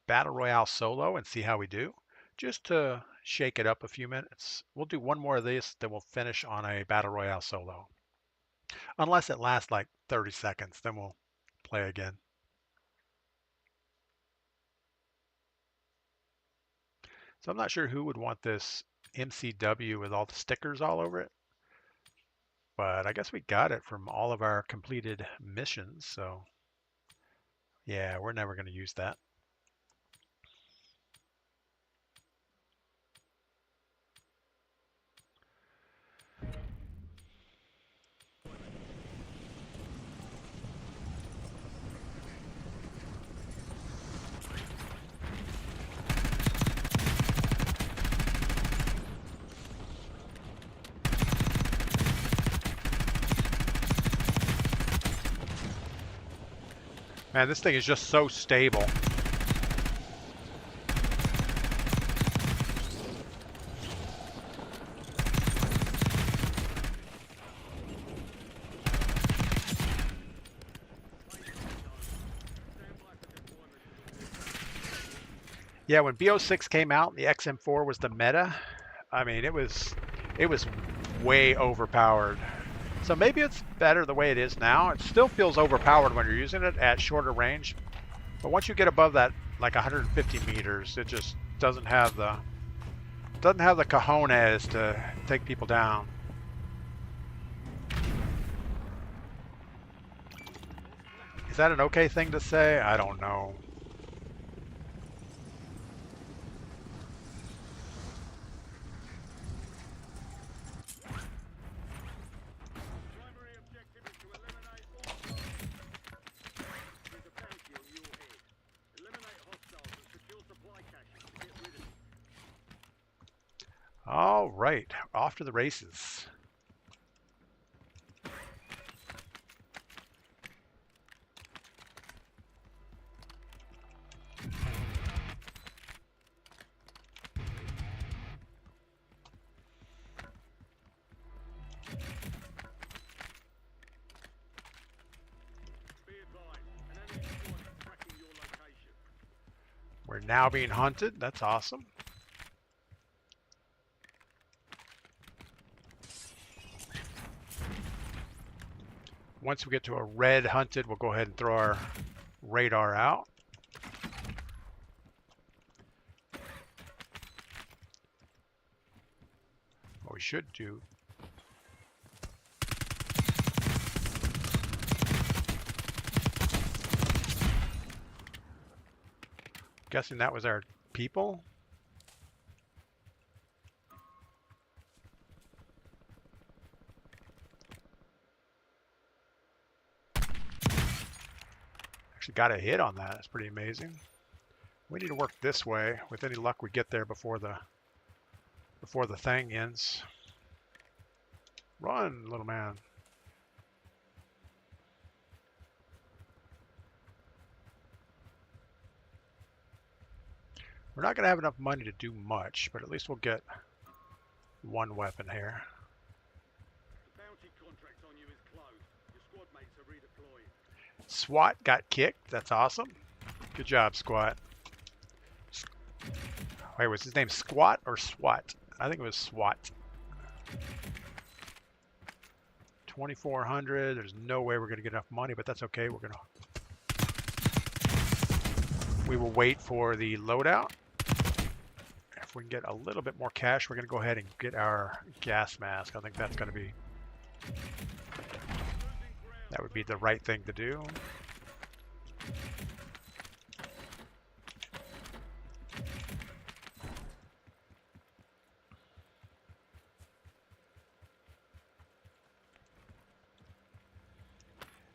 Battle Royale solo and see how we do, just to shake it up a few minutes. We'll do one more of this, then we'll finish on a Battle Royale solo. Unless it lasts like 30 seconds, then we'll play again. So I'm not sure who would want this MCW with all the stickers all over it. But I guess we got it from all of our completed missions. So yeah, we're never going to use that. Man, this thing is just so stable. Yeah, when BO6 came out, the XM4 was the meta. I mean, it was way overpowered. So maybe it's better the way it is now. It still feels overpowered when you're using it at shorter range, but once you get above that, like 150 meters, it just doesn't have the cojones to take people down. Is that an okay thing to say? I don't know. Primary objective is to eliminate all targets. There's a bounty on your head. Eliminate hostiles and secure supply caches to get rid of it. All right, off to the races. Be advised, an enemy squad is tracking your location. We're now being hunted. That's awesome. Once we get to a red hunted, we'll go ahead and throw our radar out. What we should do. Guessing that was our people. Actually got a hit on that. That's pretty amazing. We need to work this way. With any luck, we get there before the thing ends. Run, little man. We're not going to have enough money to do much, but at least we'll get one weapon here. The bounty contract on you is closed. Your squad mates are redeploying. SWAT got kicked. That's awesome. Good job, SWAT. Wait, was his name Squat or SWAT? I think it was SWAT. 2,400. There's no way we're going to get enough money, but that's okay. We will wait for the loadout. If we can get a little bit more cash, we're going to go ahead and get our gas mask. I think that's going to be... That would be the right thing to do.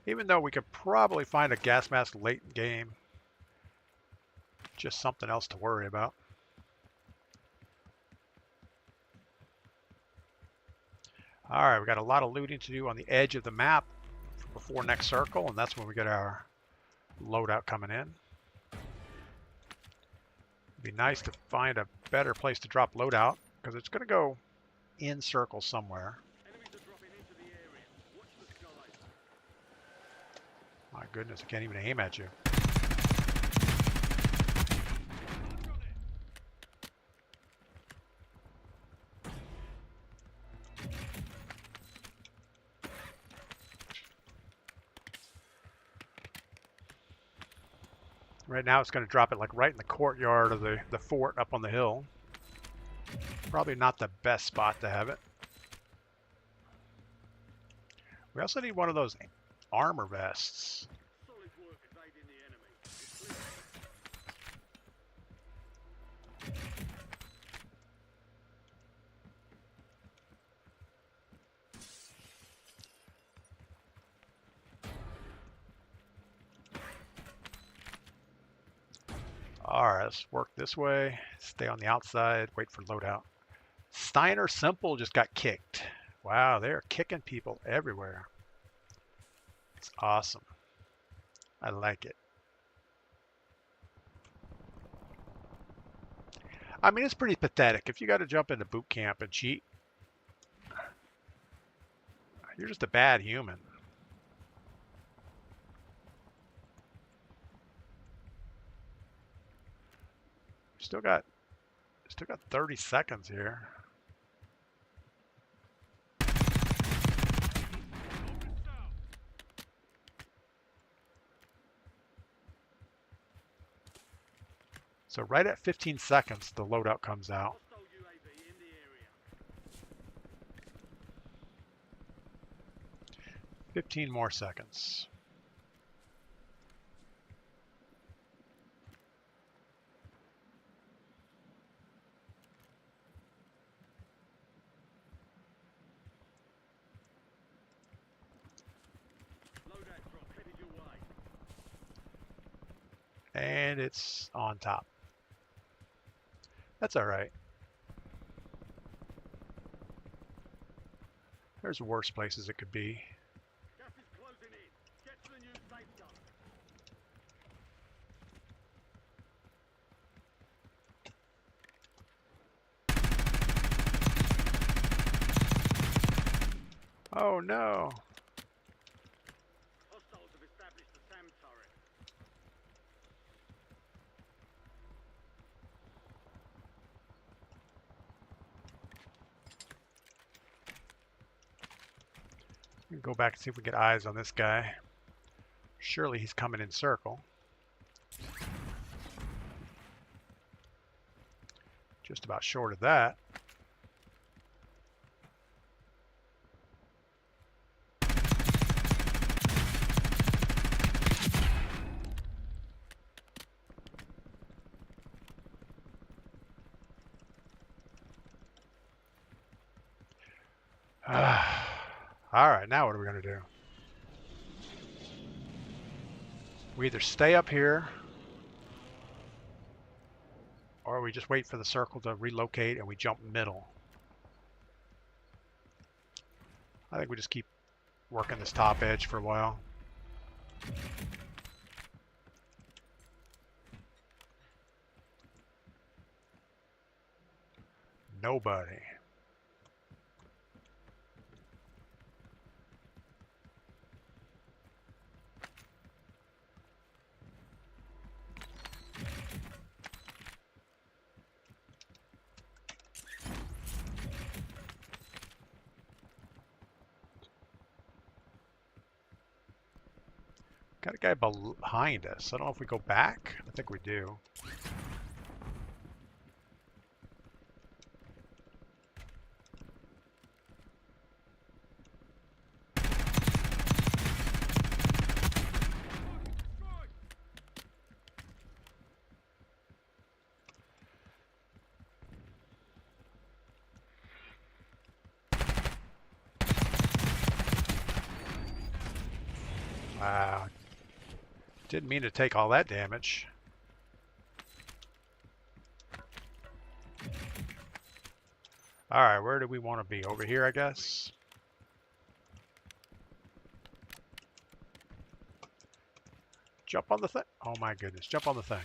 Even though we could probably find a gas mask late in game. Just something else to worry about. Alright, we got a lot of looting to do on the edge of the map before next circle, and that's when we get our loadout coming in. It'd be nice to find a better place to drop loadout, because it's going to go in circle somewhere. Enemies are dropping into the area. Watch the skies. My goodness, I can't even aim at you. Right now it's going to drop it like right in the courtyard of the fort up on the hill. Probably not the best spot to have it. We also need one of those armor vests. Solid work evading the enemy. It's clear. Alright, let's work this way. Stay on the outside, wait for loadout. Steiner Simple just got kicked. Wow, they're kicking people everywhere. It's awesome. I like it. I mean, it's pretty pathetic. If you got to jump into boot camp and cheat, you're just a bad human. Still got 30 seconds here. Open south. So right at 15 seconds, the loadout comes out. Hostile UAV in the area. 15 more seconds. Loadout drop headed your way. And it's on top. That's all right. There's worse places it could be. Gas is closing in. Get to the new safe zone. Oh no. Hostiles have established the SAM turret. We can go back and see if we get eyes on this guy. Surely he's coming in circle. Just about short of that. All right, now what are we going to do? We either stay up here or we just wait for the circle to relocate and we jump middle. I think we just keep working this top edge for a while. Nobody. Got a guy behind us. I don't know if we go back. I think we do. Wow. Didn't mean to take all that damage. All right, where do we want to be? Over here, I guess. Jump on the thing. Oh my goodness, jump on the thing.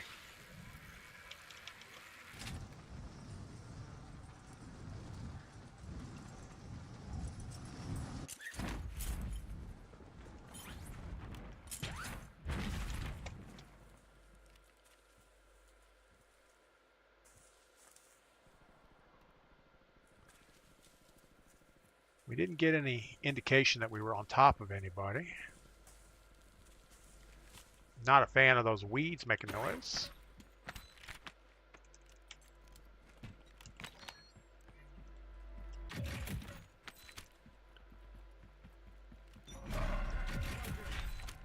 We didn't get any indication that we were on top of anybody. Not a fan of those weeds making noise.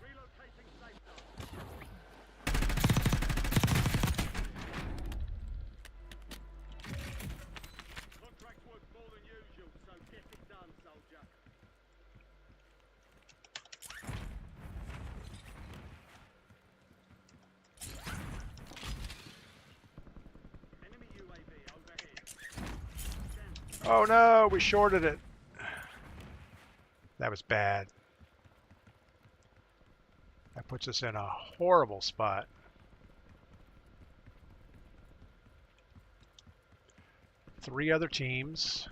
Relocating safe zone. Contract work more than usual, so get it done, soldier. Enemy UAV overhead. Oh no, we shorted it. That was bad. That puts us in a horrible spot. 3 other teams.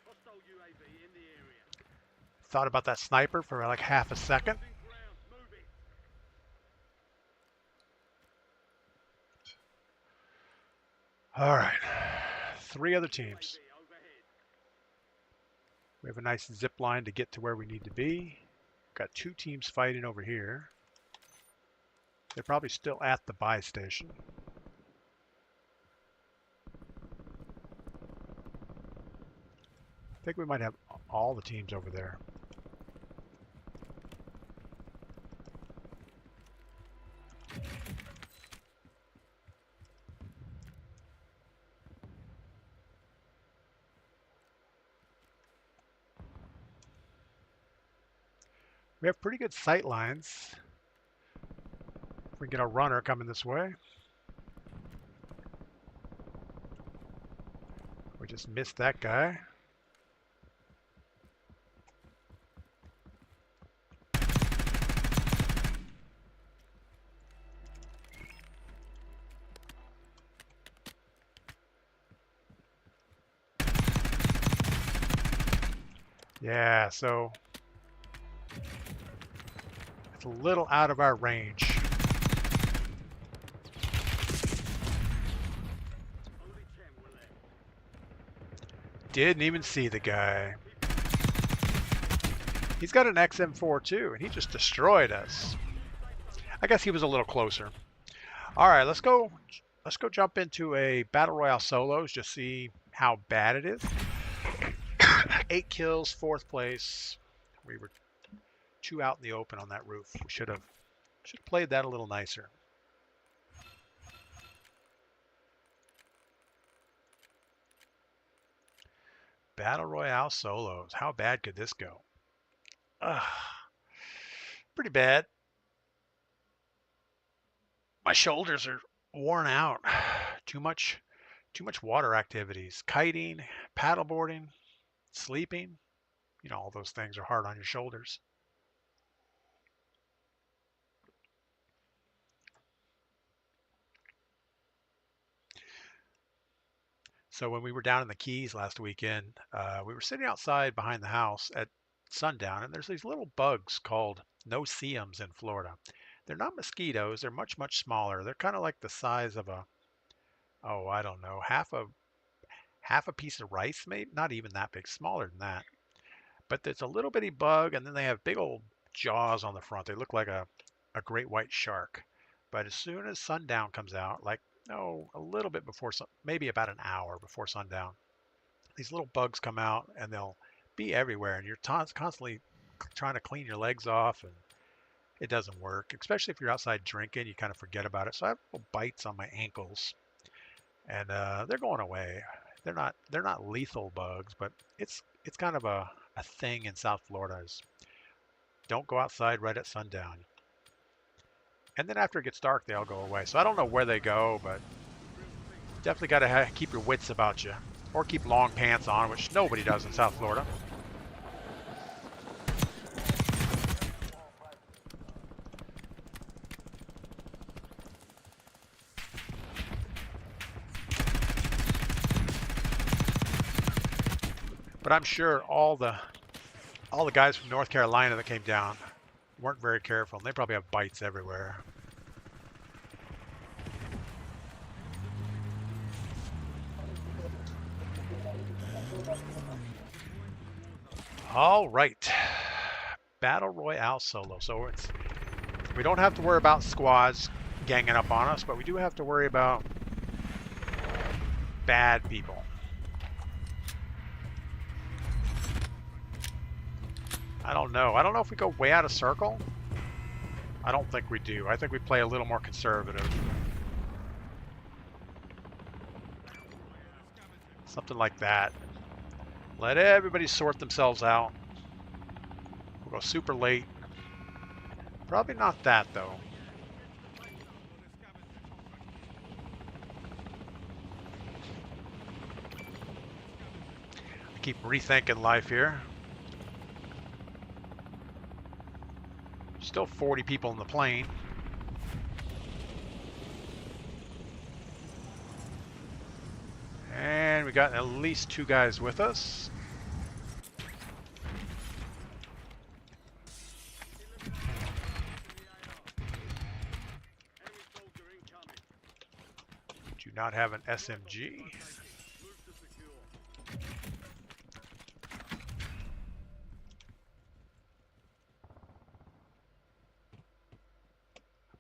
Hostile UAV in the area. Thought about that sniper for like half a second. Moving ground. Move it. All right. 3 other teams. UAV overhead. We have a nice zip line to get to where we need to be. Got 2 teams fighting over here. They're probably still at the buy station. I think we might have all the teams over there. We have pretty good sight lines. If we get a runner coming this way. We just missed that guy. Yeah, so it's a little out of our range. Only 10 were left. Didn't even see the guy. He's got an XM4 too, and he just destroyed us. I guess he was a little closer. All right, let's go jump into a battle royale solos, just see how bad it is. 8 kills, 4th place. We were 2 out in the open on that roof. We should have played that a little nicer. Battle royale solos. How bad could this go? Pretty bad. My shoulders are worn out. Too much water activities. Kiting, paddleboarding, sleeping. You know, all those things are hard on your shoulders. So when we were down in the Keys last weekend, we were sitting outside behind the house at sundown, and there's these little bugs called no-see-ums in Florida. They're not mosquitoes. They're much, much smaller. They're kind of like the size of a, oh, I don't know, half a piece of rice, maybe. Not even that big, smaller than that. But it's a little bitty bug, and then they have big old jaws on the front. They look like a great white shark. But as soon as sundown comes out, like, no, a little bit before, maybe about an hour before sundown, these little bugs come out, and they'll be everywhere, and you're constantly trying to clean your legs off, and it doesn't work. Especially if you're outside drinking, you kind of forget about it. So I have little bites on my ankles, and they're going away. They're not lethal bugs, but it's kind of a thing in South Florida. Is don't go outside right at sundown. And then after it gets dark, they all go away. So I don't know where they go, but definitely got to keep your wits about you. Or keep long pants on, which nobody does in South Florida. But I'm sure all the guys from North Carolina that came down weren't very careful, and they probably have bites everywhere. All right, Battle Royale solo. So we don't have to worry about squads ganging up on us, but we do have to worry about bad people. I don't know. I don't know if we go way out of circle. I don't think we do. I think we play a little more conservative. Something like that. Let everybody sort themselves out. We'll go super late. Probably not that, though. Keep rethinking life here. Still 40 people in the plane. And we got at least 2 guys with us. Enemy soldier incoming. Do not have an SMG. Move to secure.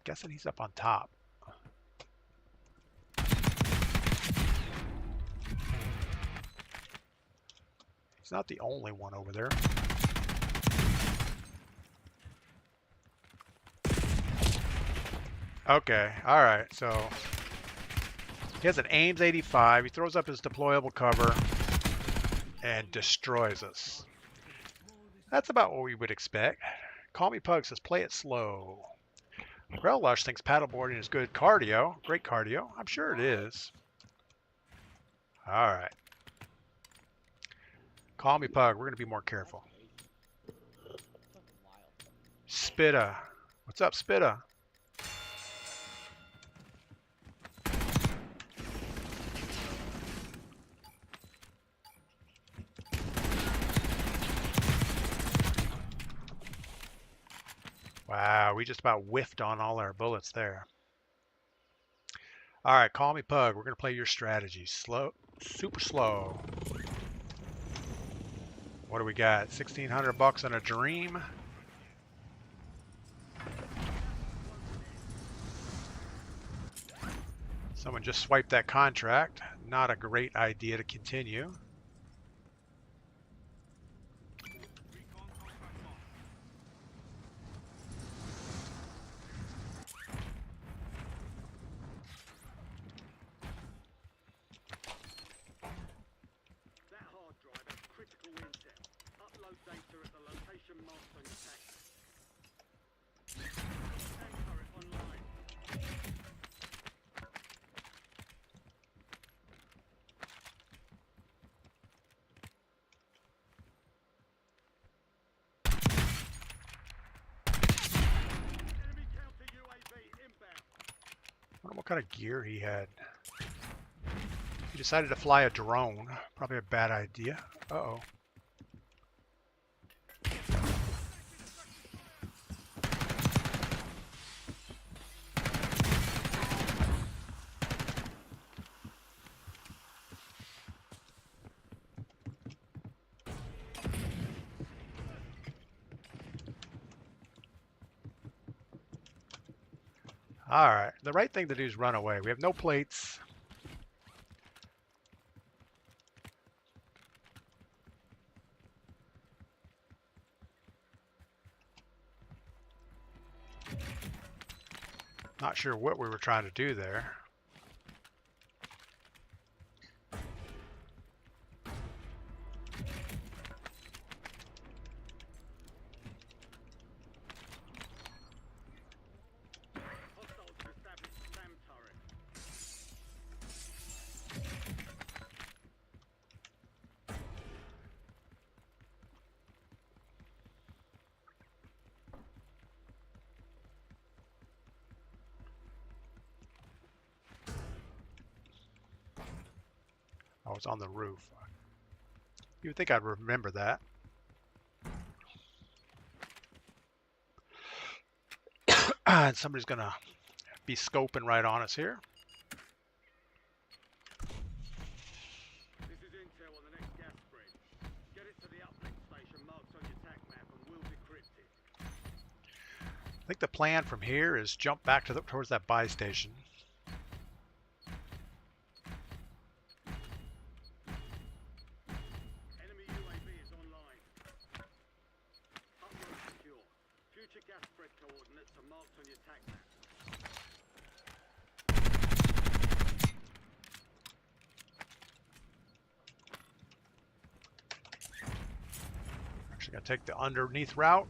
Guessing he's up on top. He's not the only one over there. Okay, alright, so he has an Ames 85, he throws up his deployable cover and destroys us. That's about what we would expect. Call Me Pug says play it slow. Rail Lush thinks paddleboarding is good cardio. Great cardio. I'm sure it is. Alright. Call Me Pug, we're going to be more careful. Spitta. What's up, Spitta? Wow, we just about whiffed on all our bullets there. All right, Call Me Pug. We're going to play your strategy. Slow, super slow. What do we got? 1,600 bucks on a dream. Someone just swiped that contract. Not a great idea to continue. Recon contract lost. That hard drive has critical intel. Upload data at the location marked on your tag. Tank turret online. Enemy counter UAV inbound. I wonder what kind of gear he had. He decided to fly a drone. Probably a bad idea. Uh-oh. All right. The right thing to do is run away. We have no plates. Not sure what we were trying to do there. Hostiles have established SAM turret. Oh, it's on the roof. You would think I'd remember that. And somebody's going to be scoping right on us here. This is intel on the next gas spread. Get it to the uplink station marked on your tac map and we'll decrypt it. I think the plan from here is jump back to towards that buy station. Enemy UAV is online. Upload secure. Future gas spread coordinates are marked on your tac map. Actually, got to take the underneath route.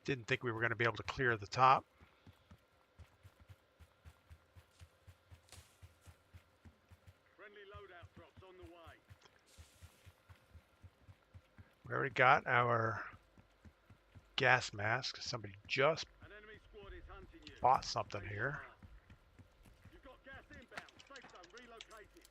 Didn't think we were going to be able to clear the top. Friendly loadout drops We already got our gas mask. Somebody just An enemy squad is hunting you. bought something here. You've got gas inbound. Safe zone relocated.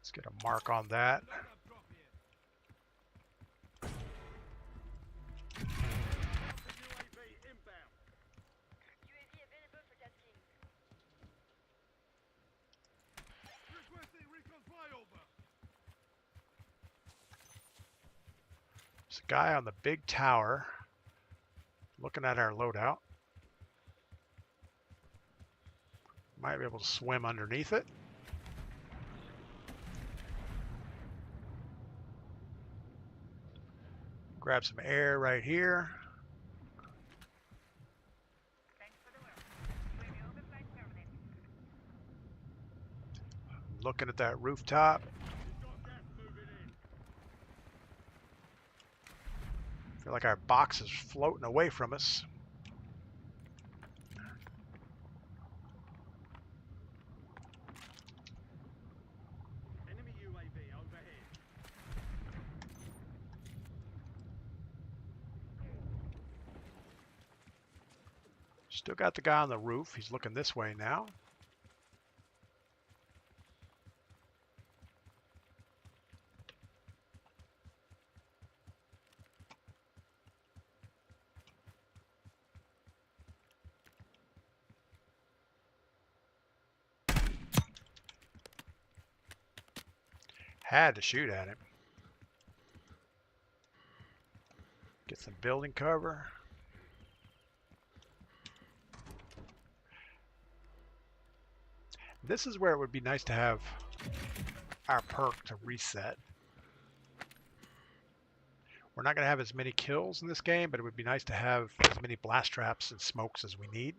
Let's get a mark on that. Loadout drop here. UAV inbound. UAV available for tasking. Requesting recon flyover. There's a guy on the big tower looking at our loadout. Might be able to swim underneath it. Grab some air right here. Thanks for the work. UAV overflight terminated. Looking at that rooftop. You've got gas moving in. Feel like our box is floating away from us. Enemy UAV overhead. Still got the guy on the roof. He's looking this way now. Had to shoot at him. Get some building cover. This is where it would be nice to have our perk to reset. We're not going to have as many kills in this game, but it would be nice to have as many blast traps and smokes as we need.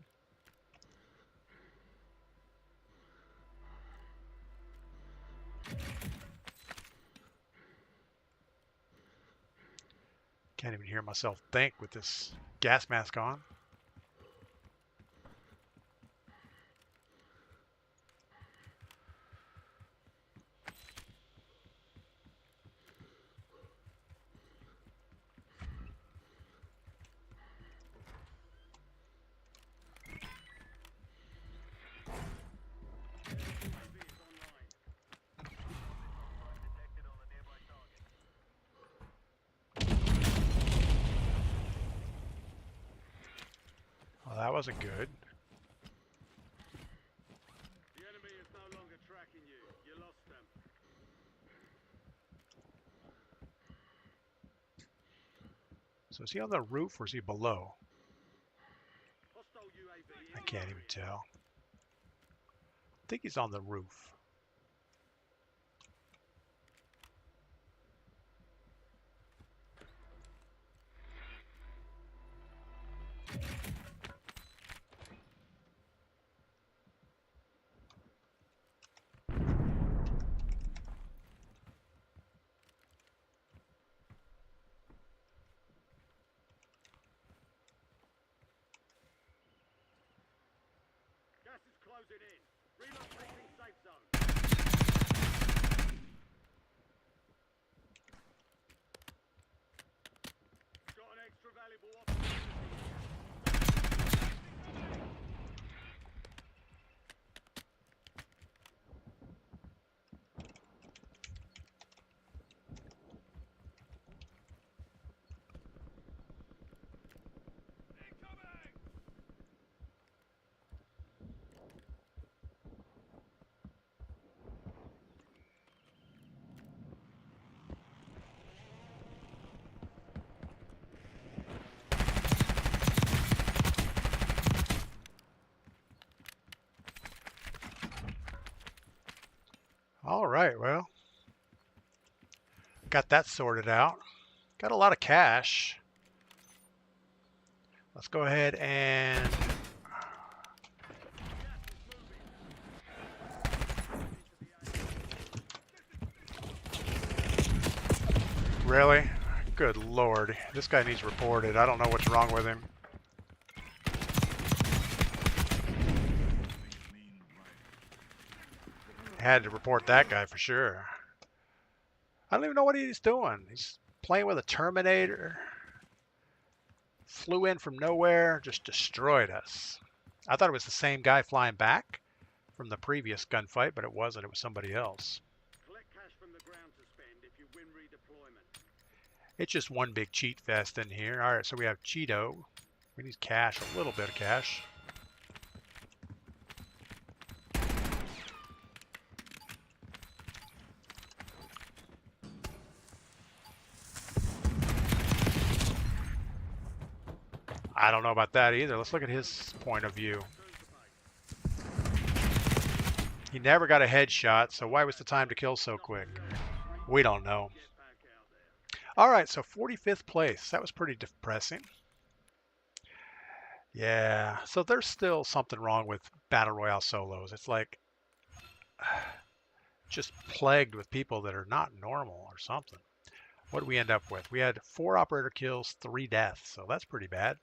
Can't even hear myself think with this gas mask on. UAV is online. Detected on the nearby target. Well, that wasn't good. The enemy is no longer tracking you. You lost them. So is he on the roof or is he below? Hostile UAV I can't even tell. I think he's on the roof. Gas is closing in. Relocating safe zone. Got an extra valuable opportunity. Incoming! All right, well, got that sorted out. Got a lot of cash. Let's go ahead and really? Good Lord. This guy needs reported. I don't know what's wrong with him. Had to report that guy for sure. I don't even know what he's doing. He's playing with a Terminator. Flew in from nowhere, just destroyed us. I thought it was the same guy flying back from the previous gunfight, but it wasn't. It was somebody else. Collect cash from the ground to spend if you win redeployment. It's just one big cheat fest in here. All right, so we have Cheeto. We need cash, a little bit of cash. I don't know about that either. Let's look at his point of view. He never got a headshot, so why was the time to kill so quick? We don't know. All right, so 45th place. That was pretty depressing. Yeah, so there's still something wrong with Battle Royale solos. It's like just plagued with people that are not normal or something. What did we end up with? We had 4 operator kills, 3 deaths, so that's pretty bad.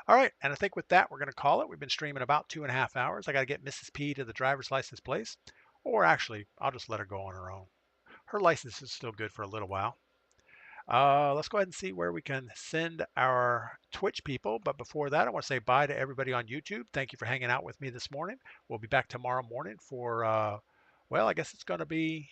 All right, and I think with that, we're going to call it. We've been streaming about 2.5 hours. I got to get Mrs. P to the driver's license place, or actually, I'll just let her go on her own. Her license is still good for a little while. Let's go ahead and see where we can send our Twitch people. But before that, I want to say bye to everybody on YouTube. Thank you for hanging out with me this morning. We'll be back tomorrow morning for, well, I guess it's going to be